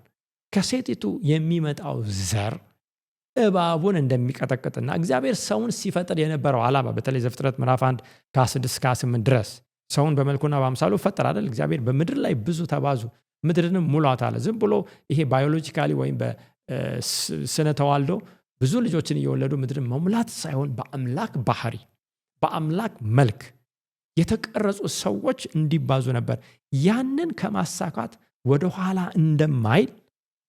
ከሴቲቱ የሚመጣው ዘር እባቡን እንደሚቀጠቅጥና እግዚአብሔር ሰውን ሲፈጥር የነበረው ዓላማ በተለይ ዘፍጥረት ምዕራፍ 1 ከ6-8 ድረስ ሰውን በመልኩና በአምሳሉ ፈጠረ አይደል? እግዚአብሔር በምድር ላይ ብዙ ተባዙ ምድርንም ሙሏት አለ። ዝም ብሎ ይሄ ባዮሎጂካሊ ወይም በስነ ተዋልዶ ብዙ ልጆችን እየወለዱ ምድርን መሙላት ሳይሆን በአምላክ ባህሪ በአምላክ መልክ የተቀረጹ ሰዎች እንዲባዙ ነበር። ያንን ከማሳካት ወደኋላ እንደማይል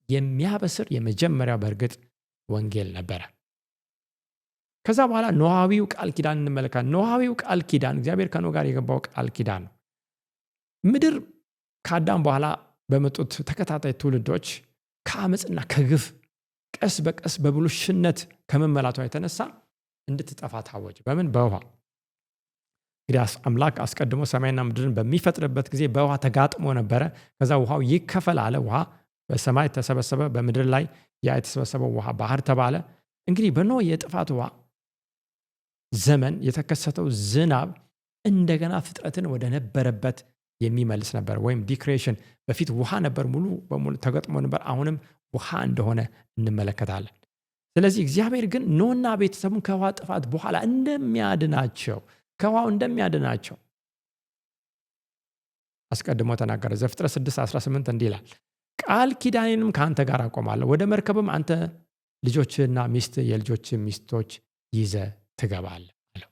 የሚያበስር የመጀመሪያው በእርግጥ ወንጌል ነበረ። ከዛ በኋላ ኖሃዊው ቃል ኪዳን እንመለከታለን። ኖሃዊው ቃል ኪዳን እግዚአብሔር ከኖህ ጋር የገባው ቃል ኪዳን ነው። ምድር ከአዳም በኋላ በመጡት ተከታታይ ትውልዶች ከአመፅና ከግፍ ቀስ በቀስ በብልሽነት ከመመላቷ የተነሳ እንድትጠፋ ታወጀ። በምን? በውሃ። እንግዲህ አምላክ አስቀድሞ ሰማይና ምድርን በሚፈጥርበት ጊዜ በውሃ ተጋጥሞ ነበረ። ከዛ ውሃው ይከፈል አለ። ውሃ በሰማይ ተሰበሰበ፣ በምድር ላይ ያ የተሰበሰበው ውሃ ባህር ተባለ። እንግዲህ በኖህ የጥፋት ውሃ ዘመን የተከሰተው ዝናብ እንደገና ፍጥረትን ወደ ነበረበት የሚመልስ ነበር፣ ወይም ዲክሬሽን። በፊት ውሃ ነበር፣ ሙሉ በሙሉ ተገጥሞ ነበር። አሁንም ውሃ እንደሆነ እንመለከታለን። ስለዚህ እግዚአብሔር ግን ኖህና ቤተሰቡን ከውሃ ጥፋት በኋላ ከውሃው እንደሚያድናቸው አስቀድሞ ተናገረ። ዘፍጥረት 6:18 እንዲህ ይላል፣ ቃል ኪዳኔንም ከአንተ ጋር አቆማለሁ፣ ወደ መርከብም አንተ ልጆችና ሚስት የልጆች ሚስቶች ይዘ ትገባለህ አለው።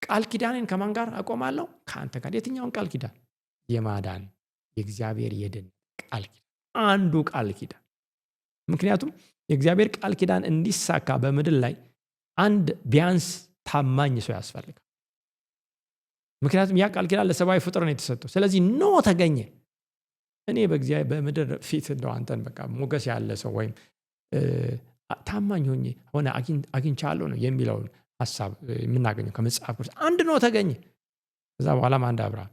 ቃል ኪዳኔን ከማን ጋር አቆማለሁ? ከአንተ ጋር። የትኛውን ቃል ኪዳን? የማዳን የእግዚአብሔር የድን ቃል ኪዳን፣ አንዱ ቃል ኪዳን። ምክንያቱም የእግዚአብሔር ቃል ኪዳን እንዲሳካ በምድር ላይ አንድ ቢያንስ ታማኝ ሰው ያስፈልጋል። ምክንያቱም ያ ቃል ኪዳን ለሰብአዊ ፍጡር ነው የተሰጠው። ስለዚህ ኖህ ተገኘ። እኔ በምድር ፊት እንደው አንተን በቃ ሞገስ ያለ ሰው ወይም ታማኝ ሆነ አግኝቻለሁ ነው የሚለውን ሀሳብ የምናገኘው ከመጽሐፍ ቅዱስ። አንድ ኖህ ተገኘ። ከዛ በኋላም አንድ አብርሃም።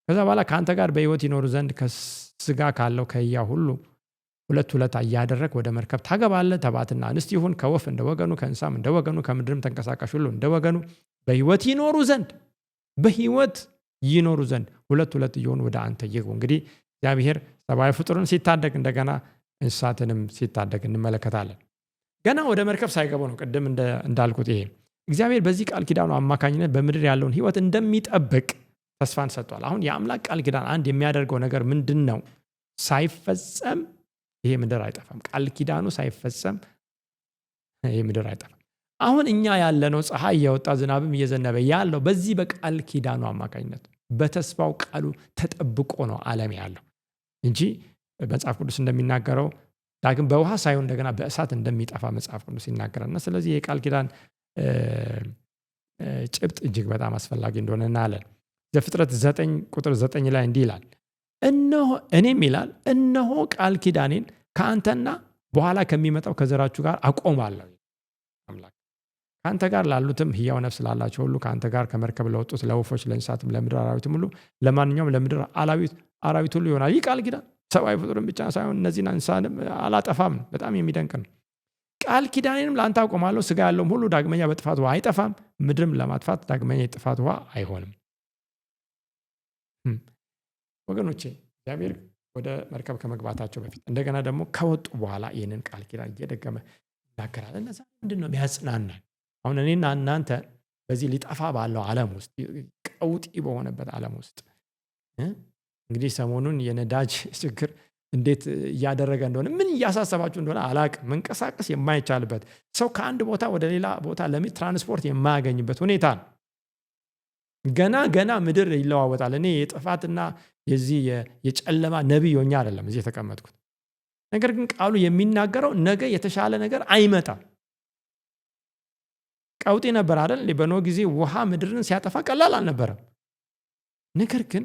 ከዛ በኋላ ከአንተ ጋር በሕይወት ይኖሩ ዘንድ ከስጋ ካለው ከሕያው ሁሉ ሁለት እያደረግ ወደ መርከብ ታገባለህ። ተባትና እንስት ይሁን፣ ከወፍ እንደ ወገኑ፣ ከእንስሳም እንደ ወገኑ፣ ከምድርም ተንቀሳቃሽ ሁሉ እንደ ወገኑ በሕይወት ይኖሩ ዘንድ ሁለት እየሆኑ ወደ አንተ ይግቡ። እንግዲህ እግዚአብሔር ሰብአዊ ፍጡርን ሲታደግ እንደገና እንስሳትንም ሲታደግ እንመለከታለን። ገና ወደ መርከብ ሳይገቡ ነው ቅድም እንዳልኩት ይሄ እግዚአብሔር በዚህ ቃል ኪዳኑ አማካኝነት በምድር ያለውን ሕይወት እንደሚጠብቅ ተስፋን ሰጥቷል። አሁን የአምላክ ቃል ኪዳን አንድ የሚያደርገው ነገር ምንድን ነው? ሳይፈጸም ይሄ ምድር አይጠፋም። ቃል ኪዳኑ ሳይፈጸም ይሄ ምድር አይጠፋም። አሁን እኛ ያለነው ፀሐይ እየወጣ ዝናብም እየዘነበ ያለው በዚህ በቃል ኪዳኑ አማካኝነት በተስፋው ቃሉ ተጠብቆ ነው ዓለም ያለው እንጂ መጽሐፍ ቅዱስ እንደሚናገረው ዳግም በውሃ ሳይሆን እንደገና በእሳት እንደሚጠፋ መጽሐፍ ቅዱስ ይናገራልና ስለዚህ የቃል ኪዳን ጭብጥ እጅግ በጣም አስፈላጊ እንደሆነ እናያለን። ዘፍጥረት 9:9 ላይ እንዲህ ይላል፣ እኔም ይላል እነሆ ቃል ኪዳኔን ከአንተና በኋላ ከሚመጣው ከዘራችሁ ጋር አቆማለሁ። አምላክ ከአንተ ጋር ላሉትም ሕያው ነፍስ ላላቸው ሁሉ ከአንተ ጋር ከመርከብ ለወጡት ለወፎች፣ ለእንስሳትም፣ ለምድር አራዊትም ሁሉ ለማንኛውም ለምድር አራዊት ሁሉ ይሆናል። ይህ ቃል ኪዳን ሰብአዊ ፍጡርን ብቻ ሳይሆን እነዚህን እንስሳንም አላጠፋም ነው። በጣም የሚደንቅ ነው። ቃል ኪዳኔንም ለአንተ አቆማለሁ፣ ስጋ ያለውም ሁሉ ዳግመኛ በጥፋት ውሃ አይጠፋም፣ ምድርም ለማጥፋት ዳግመኛ የጥፋት ውሃ አይሆንም። ወገኖቼ እግዚአብሔር ወደ መርከብ ከመግባታቸው በፊት እንደገና ደግሞ ከወጡ በኋላ ይህንን ቃል ኪዳን እየደገመ ይናገራል። እነዛ ምንድን ነው የሚያጽናናል? አሁን እኔና እናንተ በዚህ ሊጠፋ ባለው ዓለም ውስጥ ቀውጢ በሆነበት ዓለም ውስጥ እንግዲህ ሰሞኑን የነዳጅ ችግር እንዴት እያደረገ እንደሆነ ምን እያሳሰባችሁ እንደሆነ አላቅም። መንቀሳቀስ የማይቻልበት ሰው ከአንድ ቦታ ወደ ሌላ ቦታ ትራንስፖርት የማያገኝበት ሁኔታ ነው። ገና ምድር ይለዋወጣል። እኔ የጥፋትና የዚህ የጨለማ ነቢይ ሆኜ አይደለም እዚህ የተቀመጥኩት። ነገር ግን ቃሉ የሚናገረው ነገ የተሻለ ነገር አይመጣም። ቀውጢ ነበር አይደል? በኖህ ጊዜ ውሃ ምድርን ሲያጠፋ ቀላል አልነበረም። ነገር ግን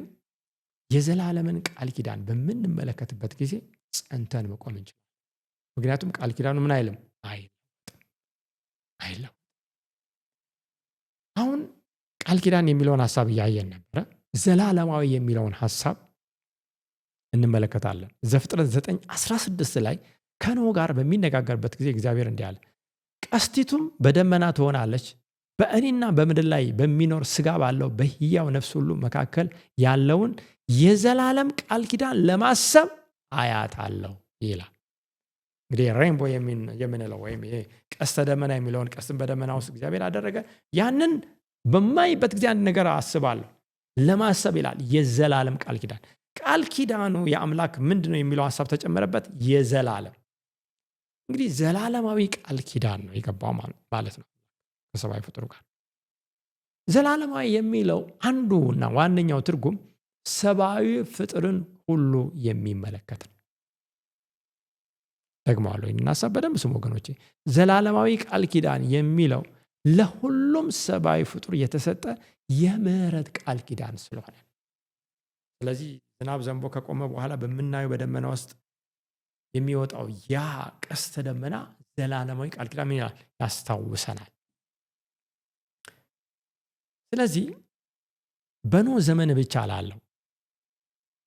የዘላለምን ቃል ኪዳን በምንመለከትበት ጊዜ ጸንተን መቆም እንችላለን። ምክንያቱም ቃል ኪዳኑ ምን አይልም አይለም። አሁን ቃል ኪዳን የሚለውን ሀሳብ እያየን ነበረ። ዘላለማዊ የሚለውን ሀሳብ እንመለከታለን። ዘፍጥረት 9:16 ላይ ከኖህ ጋር በሚነጋገርበት ጊዜ እግዚአብሔር እንዲህ አለ፣ ቀስቲቱም በደመና ትሆናለች፣ በእኔና በምድር ላይ በሚኖር ስጋ ባለው በሕያው ነፍስ ሁሉ መካከል ያለውን የዘላለም ቃል ኪዳን ለማሰብ አያታለሁ ይላል። እንግዲህ ሬንቦ የምንለው ወይም ይሄ ቀስተ ደመና የሚለውን ቀስትን በደመና ውስጥ እግዚአብሔር አደረገ። ያንን በማይበት ጊዜ አንድ ነገር አስባለሁ ለማሰብ ይላል። የዘላለም ቃል ኪዳን። ቃል ኪዳኑ የአምላክ ምንድን ነው የሚለው ሀሳብ ተጨመረበት። የዘላለም እንግዲህ ዘላለማዊ ቃል ኪዳን ነው የገባው ማለት ነው ከሰብአዊ ፍጡር ጋር። ዘላለማዊ የሚለው አንዱና ዋነኛው ትርጉም ሰብአዊ ፍጥርን ሁሉ የሚመለከት ነው። ደግመዋለሁ ይህንን ሀሳብ በደንብ ስሙ ወገኖቼ። ዘላለማዊ ቃል ኪዳን የሚለው ለሁሉም ሰብአዊ ፍጡር የተሰጠ የምህረት ቃል ኪዳን ስለሆነ ስለዚህ ዝናብ ዘንቦ ከቆመ በኋላ በምናየው በደመና ውስጥ የሚወጣው ያ ቀስተ ደመና ዘላለማዊ ቃል ኪዳን ምን ይላል? ያስታውሰናል። ስለዚህ በኖህ ዘመን ብቻ ላለው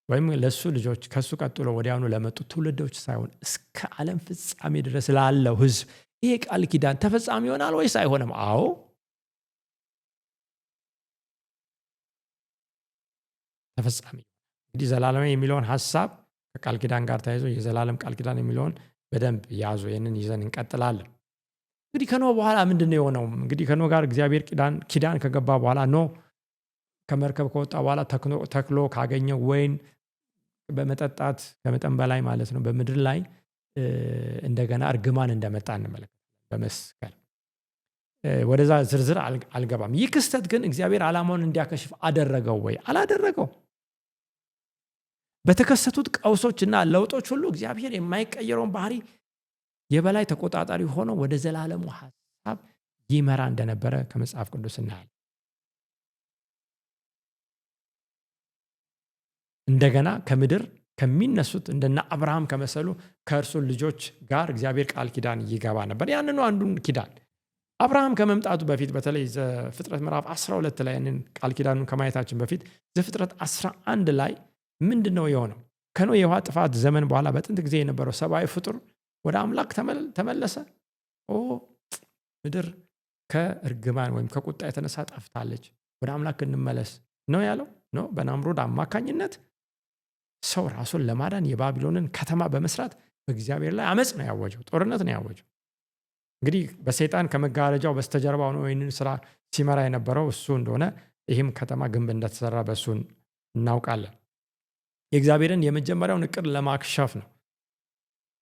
ወይም ለሱ ልጆች ከሱ ቀጥሎ ወዲያውኑ ለመጡ ትውልዶች ሳይሆን እስከ ዓለም ፍጻሜ ድረስ ላለው ሕዝብ ይሄ ቃል ኪዳን ተፈጻሚ ይሆናል ወይስ አይሆንም? አዎ ተፈጻሚ። እንግዲህ ዘላለማዊ የሚለውን ሐሳብ ከቃል ኪዳን ጋር ተያይዞ የዘላለም ቃል ኪዳን የሚለውን በደንብ ያዙ። ይህንን ይዘን እንቀጥላለን። እንግዲህ ከኖህ በኋላ ምንድን ነው የሆነው? እንግዲህ ከኖህ ጋር እግዚአብሔር ኪዳን ከገባ በኋላ ኖህ ከመርከብ ከወጣ በኋላ ተክሎ ካገኘው ወይን በመጠጣት ከመጠን በላይ ማለት ነው በምድር ላይ እንደገና እርግማን እንደመጣ እንመለከታለን በመስቀል። ወደዛ ዝርዝር አልገባም። ይህ ክስተት ግን እግዚአብሔር ዓላማውን እንዲያከሽፍ አደረገው ወይ? አላደረገው። በተከሰቱት ቀውሶችና ለውጦች ሁሉ እግዚአብሔር የማይቀየረውን ባህሪ የበላይ ተቆጣጣሪ ሆኖ ወደ ዘላለሙ ሐሳብ ይመራ እንደነበረ ከመጽሐፍ ቅዱስ እናያለን። እንደገና ከምድር ከሚነሱት እንደና አብርሃም ከመሰሉ ከእርሱ ልጆች ጋር እግዚአብሔር ቃል ኪዳን ይገባ ነበር። ያንኑ አንዱን ኪዳን አብርሃም ከመምጣቱ በፊት በተለይ ዘፍጥረት ምዕራፍ 12 ላይ ያንን ቃል ኪዳኑን ከማየታችን በፊት ዘፍጥረት 11 ላይ ምንድን ነው የሆነው? ከኖህ የውሃ ጥፋት ዘመን በኋላ በጥንት ጊዜ የነበረው ሰብአዊ ፍጡር ወደ አምላክ ተመለሰ። ምድር ከእርግማን ወይም ከቁጣ የተነሳ ጠፍታለች፣ ወደ አምላክ እንመለስ ነው ያለው። ነው በናምሩድ አማካኝነት ሰው ራሱን ለማዳን የባቢሎንን ከተማ በመስራት በእግዚአብሔር ላይ አመፅ ነው ያወጀው፣ ጦርነት ነው ያወጀው። እንግዲህ በሰይጣን ከመጋረጃው በስተጀርባ ሆኖ ይህንን ስራ ሲመራ የነበረው እሱ እንደሆነ ይህም ከተማ ግንብ እንደተሰራ በእሱን እናውቃለን። የእግዚአብሔርን የመጀመሪያውን እቅድ ለማክሸፍ ነው።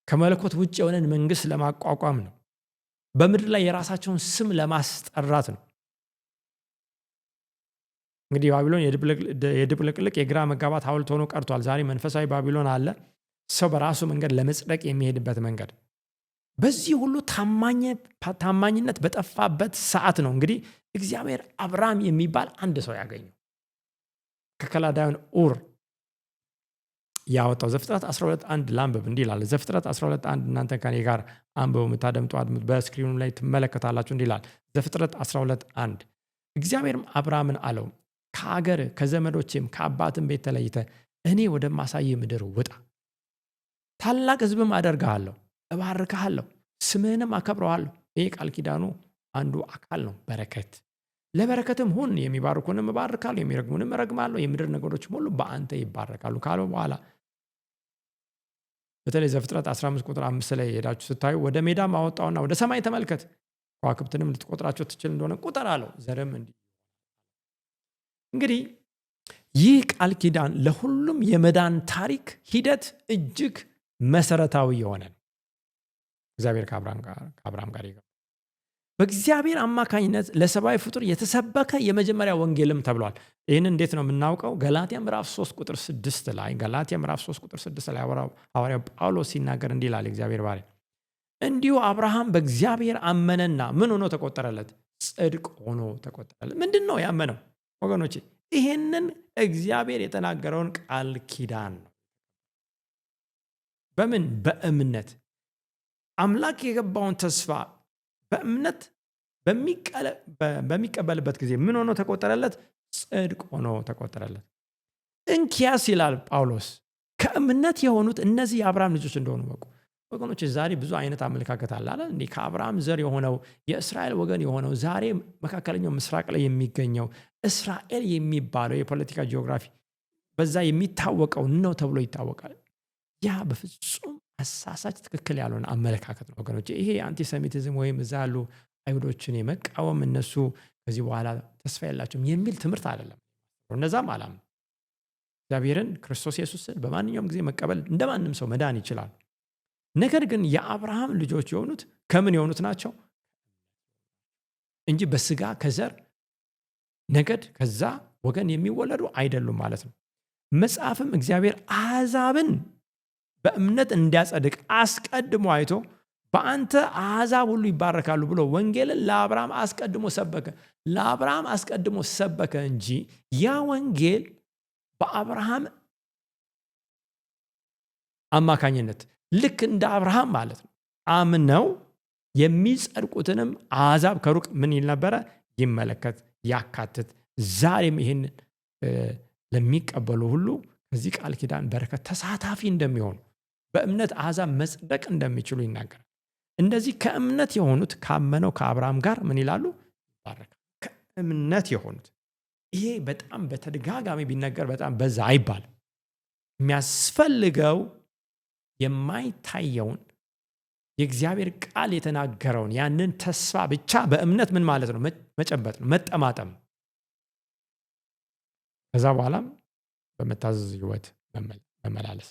ከመለኮት ውጭ የሆነን መንግስት ለማቋቋም ነው። በምድር ላይ የራሳቸውን ስም ለማስጠራት ነው። እንግዲህ ባቢሎን የድብልቅልቅ የግራ መጋባት ሐውልት ሆኖ ቀርቷል። ዛሬ መንፈሳዊ ባቢሎን አለ፣ ሰው በራሱ መንገድ ለመጽደቅ የሚሄድበት መንገድ። በዚህ ሁሉ ታማኝነት በጠፋበት ሰዓት ነው እንግዲህ እግዚአብሔር አብርሃም የሚባል አንድ ሰው ያገኘው ከከላዳውያን ኡር ያወጣው። ዘፍጥረት 12:1 ላንብብ። እንዲህ ይላል። ዘፍጥረት 12:1 እናንተ ከኔ ጋር አንብቡ፣ የምታደምጡ አድምጡ፣ በስክሪኑ ላይ ትመለከታላችሁ። እንዲህ ይላል ዘፍጥረት 12:1 እግዚአብሔርም አብርሃምን አለው ከአገር ከዘመዶችም ከአባትም ቤት ተለይተ እኔ ወደማሳይ ምድር ውጣ፣ ታላቅ ሕዝብም አደርግሃለሁ፣ እባርክሃለሁ፣ ስምህንም አከብረዋለሁ። ይህ ቃል ኪዳኑ አንዱ አካል ነው። በረከት ለበረከትም ሁን፣ የሚባርኩንም እባርካለሁ፣ የሚረግሙንም እረግማለሁ፣ የምድር ነገዶችም ሁሉ በአንተ ይባረካሉ ካለው በኋላ በተለይ ዘፍጥረት 15 ቁጥር 5 ላይ ሄዳችሁ ስታዩ ወደ ሜዳም አወጣውና ወደ ሰማይ ተመልከት፣ ከዋክብትንም ልትቆጥራቸው ትችል እንደሆነ ቁጠር አለው። ዘርም እንዲህ። እንግዲህ ይህ ቃል ኪዳን ለሁሉም የመዳን ታሪክ ሂደት እጅግ መሰረታዊ የሆነ ነው። እግዚአብሔር ከአብርሃም ጋር ይገባል። በእግዚአብሔር አማካኝነት ለሰብአዊ ፍጡር የተሰበከ የመጀመሪያ ወንጌልም ተብሏል። ይህን እንዴት ነው የምናውቀው? ገላትያ ምዕራፍ 3 ቁጥር 6 ላይ ሐዋርያው ጳውሎስ ሲናገር እንዲህ ይላል። እግዚአብሔር ባሪያ እንዲሁ አብርሃም በእግዚአብሔር አመነና ምን ሆኖ ተቆጠረለት? ጽድቅ ሆኖ ተቆጠረለት። ምንድን ነው ያመነው ወገኖቼ? ይህንን እግዚአብሔር የተናገረውን ቃል ኪዳን ነው። በምን? በእምነት አምላክ የገባውን ተስፋ በእምነት በሚቀበልበት ጊዜ ምን ሆኖ ተቆጠረለት? ጽድቅ ሆኖ ተቆጠረለት። እንኪያስ ይላል ጳውሎስ ከእምነት የሆኑት እነዚህ የአብርሃም ልጆች እንደሆኑ ወቁ። ወገኖች ዛሬ ብዙ አይነት አመለካከት አለ አይደል? እንዴ ከአብርሃም ዘር የሆነው የእስራኤል ወገን የሆነው ዛሬ መካከለኛው ምስራቅ ላይ የሚገኘው እስራኤል የሚባለው የፖለቲካ ጂኦግራፊ በዛ የሚታወቀው ነው ተብሎ ይታወቃል። ያ በፍጹም አሳሳች ትክክል ያልሆነ አመለካከት ነው ወገኖች። ይሄ አንቲሴሚቲዝም ወይም እዛ ያሉ አይሁዶችን የመቃወም እነሱ ከዚህ በኋላ ተስፋ የላቸውም የሚል ትምህርት አይደለም። እነዛም አላም እግዚአብሔርን ክርስቶስ ኢየሱስን በማንኛውም ጊዜ መቀበል እንደማንም ሰው መዳን ይችላል። ነገር ግን የአብርሃም ልጆች የሆኑት ከምን የሆኑት ናቸው እንጂ በስጋ ከዘር ነገድ ከዛ ወገን የሚወለዱ አይደሉም ማለት ነው። መጽሐፍም እግዚአብሔር አሕዛብን በእምነት እንዲያጸድቅ አስቀድሞ አይቶ በአንተ አሕዛብ ሁሉ ይባረካሉ ብሎ ወንጌልን ለአብርሃም አስቀድሞ ሰበከ። ለአብርሃም አስቀድሞ ሰበከ እንጂ ያ ወንጌል በአብርሃም አማካኝነት ልክ እንደ አብርሃም ማለት ነው አምነው የሚጸድቁትንም አሕዛብ ከሩቅ ምን ይል ነበረ? ይመለከት፣ ያካትት። ዛሬም ይህን ለሚቀበሉ ሁሉ ከዚህ ቃል ኪዳን በረከት ተሳታፊ እንደሚሆኑ በእምነት አሕዛብ መጽደቅ እንደሚችሉ ይናገራል። እንደዚህ ከእምነት የሆኑት ካመነው ከአብርሃም ጋር ምን ይላሉ? ይባረካል። ከእምነት የሆኑት ይሄ በጣም በተደጋጋሚ ቢነገር በጣም በዛ አይባልም። የሚያስፈልገው የማይታየውን የእግዚአብሔር ቃል የተናገረውን ያንን ተስፋ ብቻ በእምነት ምን ማለት ነው? መጨበጥ ነው፣ መጠማጠም። ከዛ በኋላም በመታዘዝ ሕይወት መመላለስ።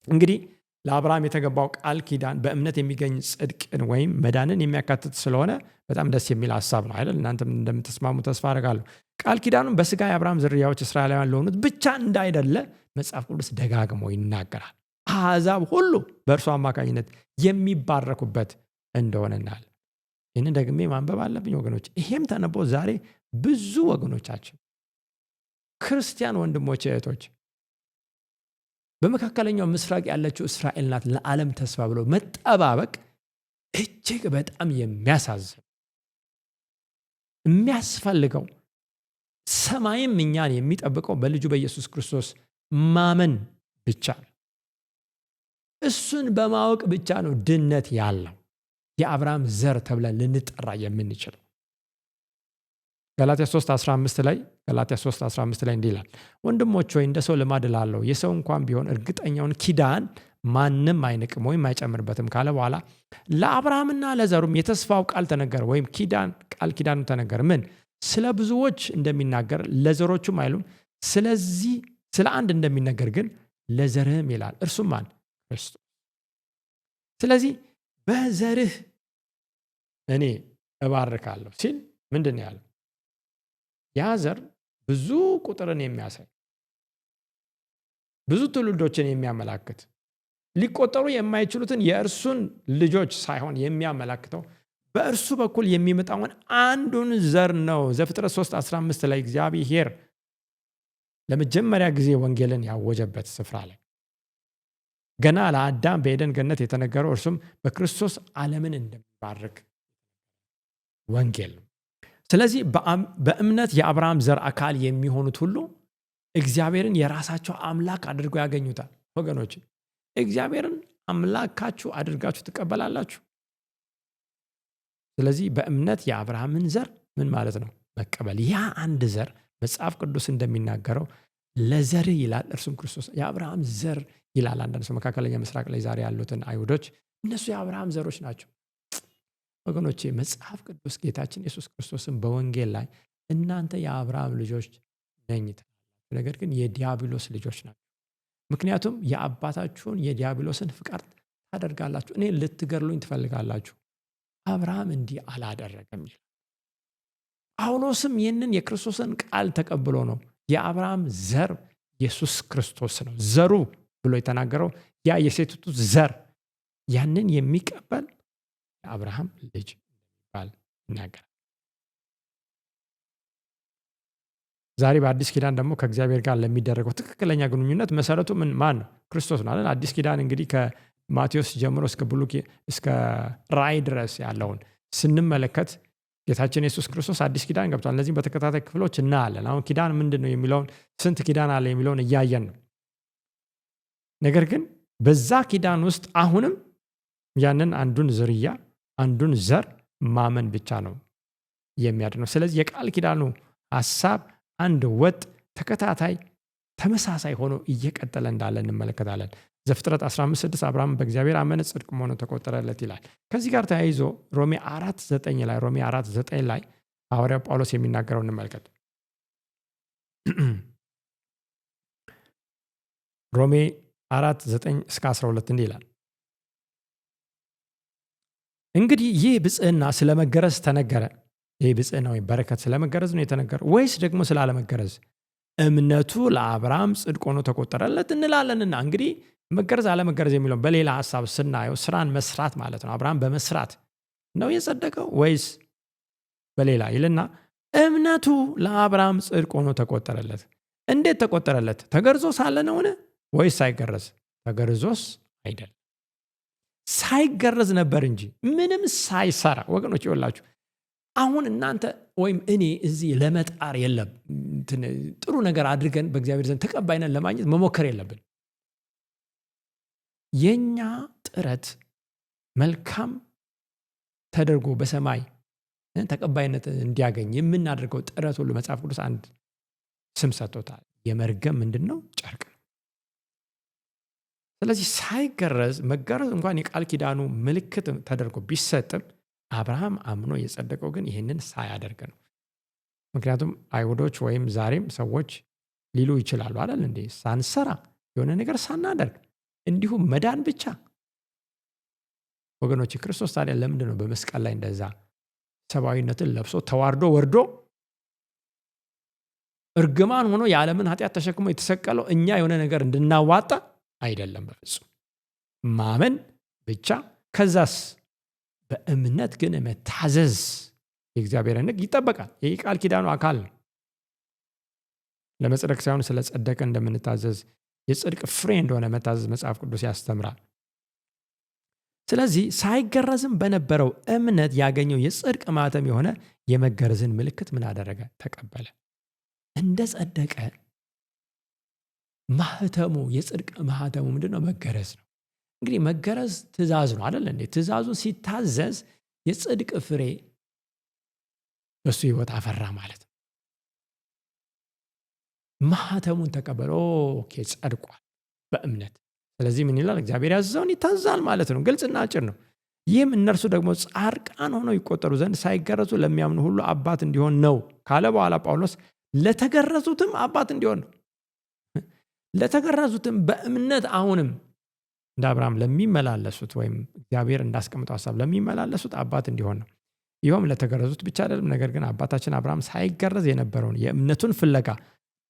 እንግዲህ ለአብርሃም የተገባው ቃል ኪዳን በእምነት የሚገኝ ጽድቅን ወይም መዳንን የሚያካትት ስለሆነ በጣም ደስ የሚል ሀሳብ ነው አይደል? እናንተም እንደምትስማሙ ተስፋ አደርጋለሁ። ቃል ኪዳኑም በስጋ የአብርሃም ዝርያዎች እስራኤላውያን ለሆኑት ብቻ እንዳይደለ መጽሐፍ ቅዱስ ደጋግሞ ይናገራል። አሕዛብ ሁሉ በእርሱ አማካኝነት የሚባረኩበት እንደሆነ እናያለን። ይህንን ደግሜ ማንበብ አለብኝ ወገኖች። ይሄም ተነቦ ዛሬ ብዙ ወገኖቻችን ክርስቲያን ወንድሞች እህቶች በመካከለኛው ምስራቅ ያለችው እስራኤል ናት ለዓለም ተስፋ ብሎ መጠባበቅ እጅግ በጣም የሚያሳዝን የሚያስፈልገው ሰማይም እኛን የሚጠብቀው በልጁ በኢየሱስ ክርስቶስ ማመን ብቻ ነው። እሱን በማወቅ ብቻ ነው ድነት ያለው የአብርሃም ዘር ተብለን ልንጠራ የምንችለው። ገላትያ 3:15 ላይ እንዲህ ይላል፣ ወንድሞች ሆይ እንደ ሰው ልማድ እላለሁ የሰው እንኳን ቢሆን እርግጠኛውን ኪዳን ማንም አይንቅም ወይም አይጨምርበትም ካለ በኋላ ለአብርሃምና ለዘሩም የተስፋው ቃል ተነገረ ወይም ቃል ኪዳኑ ተነገረ። ምን? ስለ ብዙዎች እንደሚናገር ለዘሮቹም አይሉም። ስለዚህ ስለ አንድ እንደሚነገር ግን ለዘርህም ይላል። እርሱም ማን? ክርስቶስ። ስለዚህ በዘርህ እኔ እባርካለሁ ሲል ምንድን ነው ያለው? ያ ዘር ብዙ ቁጥርን የሚያሳይ ብዙ ትውልዶችን የሚያመላክት ሊቆጠሩ የማይችሉትን የእርሱን ልጆች ሳይሆን የሚያመላክተው በእርሱ በኩል የሚመጣውን አንዱን ዘር ነው። ዘፍጥረት 3:15 ላይ እግዚአብሔር ለመጀመሪያ ጊዜ ወንጌልን ያወጀበት ስፍራ ላይ ገና ለአዳም በኤደን ገነት የተነገረው እርሱም በክርስቶስ ዓለምን እንደሚባርክ ወንጌል ነው። ስለዚህ በእምነት የአብርሃም ዘር አካል የሚሆኑት ሁሉ እግዚአብሔርን የራሳቸው አምላክ አድርገው ያገኙታል። ወገኖች እግዚአብሔርን አምላካችሁ አድርጋችሁ ትቀበላላችሁ። ስለዚህ በእምነት የአብርሃምን ዘር ምን ማለት ነው? መቀበል። ያ አንድ ዘር መጽሐፍ ቅዱስ እንደሚናገረው ለዘርህ ይላል፣ እርሱም ክርስቶስ። የአብርሃም ዘር ይላል። አንዳንድ ሰው መካከለኛ ምስራቅ ላይ ዛሬ ያሉትን አይሁዶች እነሱ የአብርሃም ዘሮች ናቸው። ወገኖቼ መጽሐፍ ቅዱስ ጌታችን ኢየሱስ ክርስቶስን በወንጌል ላይ እናንተ የአብርሃም ልጆች ነኝ ትላላችሁ፣ ነገር ግን የዲያብሎስ ልጆች ናቸው። ምክንያቱም የአባታችሁን የዲያብሎስን ፍቃድ ታደርጋላችሁ፣ እኔ ልትገድሉኝ ትፈልጋላችሁ። አብርሃም እንዲህ አላደረገም ይላል። ጳውሎስም ይህንን የክርስቶስን ቃል ተቀብሎ ነው የአብርሃም ዘር ኢየሱስ ክርስቶስ ነው ዘሩ ብሎ የተናገረው። ያ የሴቲቱ ዘር ያንን የሚቀበል የአብርሃም ልጅ የሚባል ይናገራል። ዛሬ በአዲስ ኪዳን ደግሞ ከእግዚአብሔር ጋር ለሚደረገው ትክክለኛ ግንኙነት መሰረቱ ማን ነው? ክርስቶስ ነው አይደል? አዲስ ኪዳን እንግዲህ ከማቴዎስ ጀምሮ እስከ ራእይ ድረስ ያለውን ስንመለከት ጌታችን ኢየሱስ ክርስቶስ አዲስ ኪዳን ገብቷል። እነዚህም በተከታታይ ክፍሎች እናያለን። አሁን ኪዳን ምንድን ነው የሚለውን ስንት ኪዳን አለ የሚለውን እያየን ነው። ነገር ግን በዛ ኪዳን ውስጥ አሁንም ያንን አንዱን ዝርያ አንዱን ዘር ማመን ብቻ ነው የሚያድነው። ስለዚህ የቃል ኪዳኑ ሐሳብ አንድ ወጥ ተከታታይ ተመሳሳይ ሆኖ እየቀጠለ እንዳለ እንመለከታለን። ዘፍጥረት 15:6 አብርሃም በእግዚአብሔር አመነ ጽድቅም ሆኖ ተቆጠረለት ይላል። ከዚህ ጋር ተያይዞ ሮሜ 4:9 ላይ ሐዋርያው ጳውሎስ የሚናገረው እንመልከት። ሮሜ 4:9-12 እንዲህ ይላል፣ እንግዲህ ይህ ብፅዕና ስለመገረዝ ተነገረ። ይህ ብፅዕና ወይም በረከት ስለመገረዝ ነው የተነገረው ወይስ ደግሞ ስላለመገረዝ? እምነቱ ለአብርሃም ጽድቅ ሆኖ ተቆጠረለት እንላለንና። እንግዲህ መገረዝ አለመገረዝ የሚለው በሌላ ሐሳብ ስናየው ስራን መስራት ማለት ነው። አብርሃም በመስራት ነው የጸደቀው ወይስ በሌላ ይልና እምነቱ ለአብርሃም ጽድቅ ሆኖ ተቆጠረለት። እንዴት ተቆጠረለት? ተገርዞ ሳለ ነውን ወይስ ሳይገረዝ? ተገርዞስ አይደለም። ሳይገረዝ ነበር እንጂ ምንም ሳይሰራ። ወገኖች ይወላችሁ አሁን እናንተ ወይም እኔ እዚህ ለመጣር የለም ጥሩ ነገር አድርገን በእግዚአብሔር ዘንድ ተቀባይነት ለማግኘት መሞከር የለብን። የኛ ጥረት መልካም ተደርጎ በሰማይ ተቀባይነት እንዲያገኝ የምናደርገው ጥረት ሁሉ መጽሐፍ ቅዱስ አንድ ስም ሰጥቶታል። የመርገም ምንድነው? ጨርቅ ነው። ስለዚህ ሳይገረዝ መገረዝ እንኳን የቃል ኪዳኑ ምልክት ተደርጎ ቢሰጥም አብርሃም አምኖ የጸደቀው ግን ይህንን ሳያደርግ ነው። ምክንያቱም አይሁዶች ወይም ዛሬም ሰዎች ሊሉ ይችላሉ አይደል እንዴ ሳንሰራ የሆነ ነገር ሳናደርግ እንዲሁም መዳን ብቻ። ወገኖች ክርስቶስ ታዲያ ለምንድን ነው በመስቀል ላይ እንደዛ ሰብአዊነትን ለብሶ ተዋርዶ ወርዶ እርግማን ሆኖ የዓለምን ኃጢአት ተሸክሞ የተሰቀለው? እኛ የሆነ ነገር እንድናዋጣ አይደለም፣ በፍጹም ማመን ብቻ። ከዛስ በእምነት ግን መታዘዝ የእግዚአብሔርን ሕግ ይጠበቃል። ይህ ቃል ኪዳኑ አካል ነው። ለመጽደቅ ሳይሆን ስለ ጸደቀ እንደምንታዘዝ የጽድቅ ፍሬ እንደሆነ መታዘዝ መጽሐፍ ቅዱስ ያስተምራል። ስለዚህ ሳይገረዝም በነበረው እምነት ያገኘው የጽድቅ ማህተም የሆነ የመገረዝን ምልክት ምን አደረገ? ተቀበለ። እንደ ጸደቀ ማህተሙ የጽድቅ ማህተሙ ምንድነው? መገረዝ ነው። እንግዲህ መገረዝ ትእዛዝ ነው አይደል እንዴ? ትእዛዙን ሲታዘዝ የጽድቅ ፍሬ በሱ ህይወት አፈራ ማለት ነው። ማህተሙን ተቀበለ። ኦኬ ጸድቋል በእምነት። ስለዚህ ምን ይላል? እግዚአብሔር ያዘዘውን ይታዘዛል ማለት ነው። ግልጽና አጭር ነው። ይህም እነርሱ ደግሞ ጻድቃን ሆነው ይቆጠሩ ዘንድ ሳይገረዙ ለሚያምኑ ሁሉ አባት እንዲሆን ነው ካለ በኋላ ጳውሎስ ለተገረዙትም አባት እንዲሆን ነው። ለተገረዙትም በእምነት አሁንም እንደ አብርሃም ለሚመላለሱት ወይም እግዚአብሔር እንዳስቀምጠው ሀሳብ ለሚመላለሱት አባት እንዲሆን ነው። ይኸውም ለተገረዙት ብቻ አይደለም፣ ነገር ግን አባታችን አብርሃም ሳይገረዝ የነበረውን የእምነቱን ፍለጋ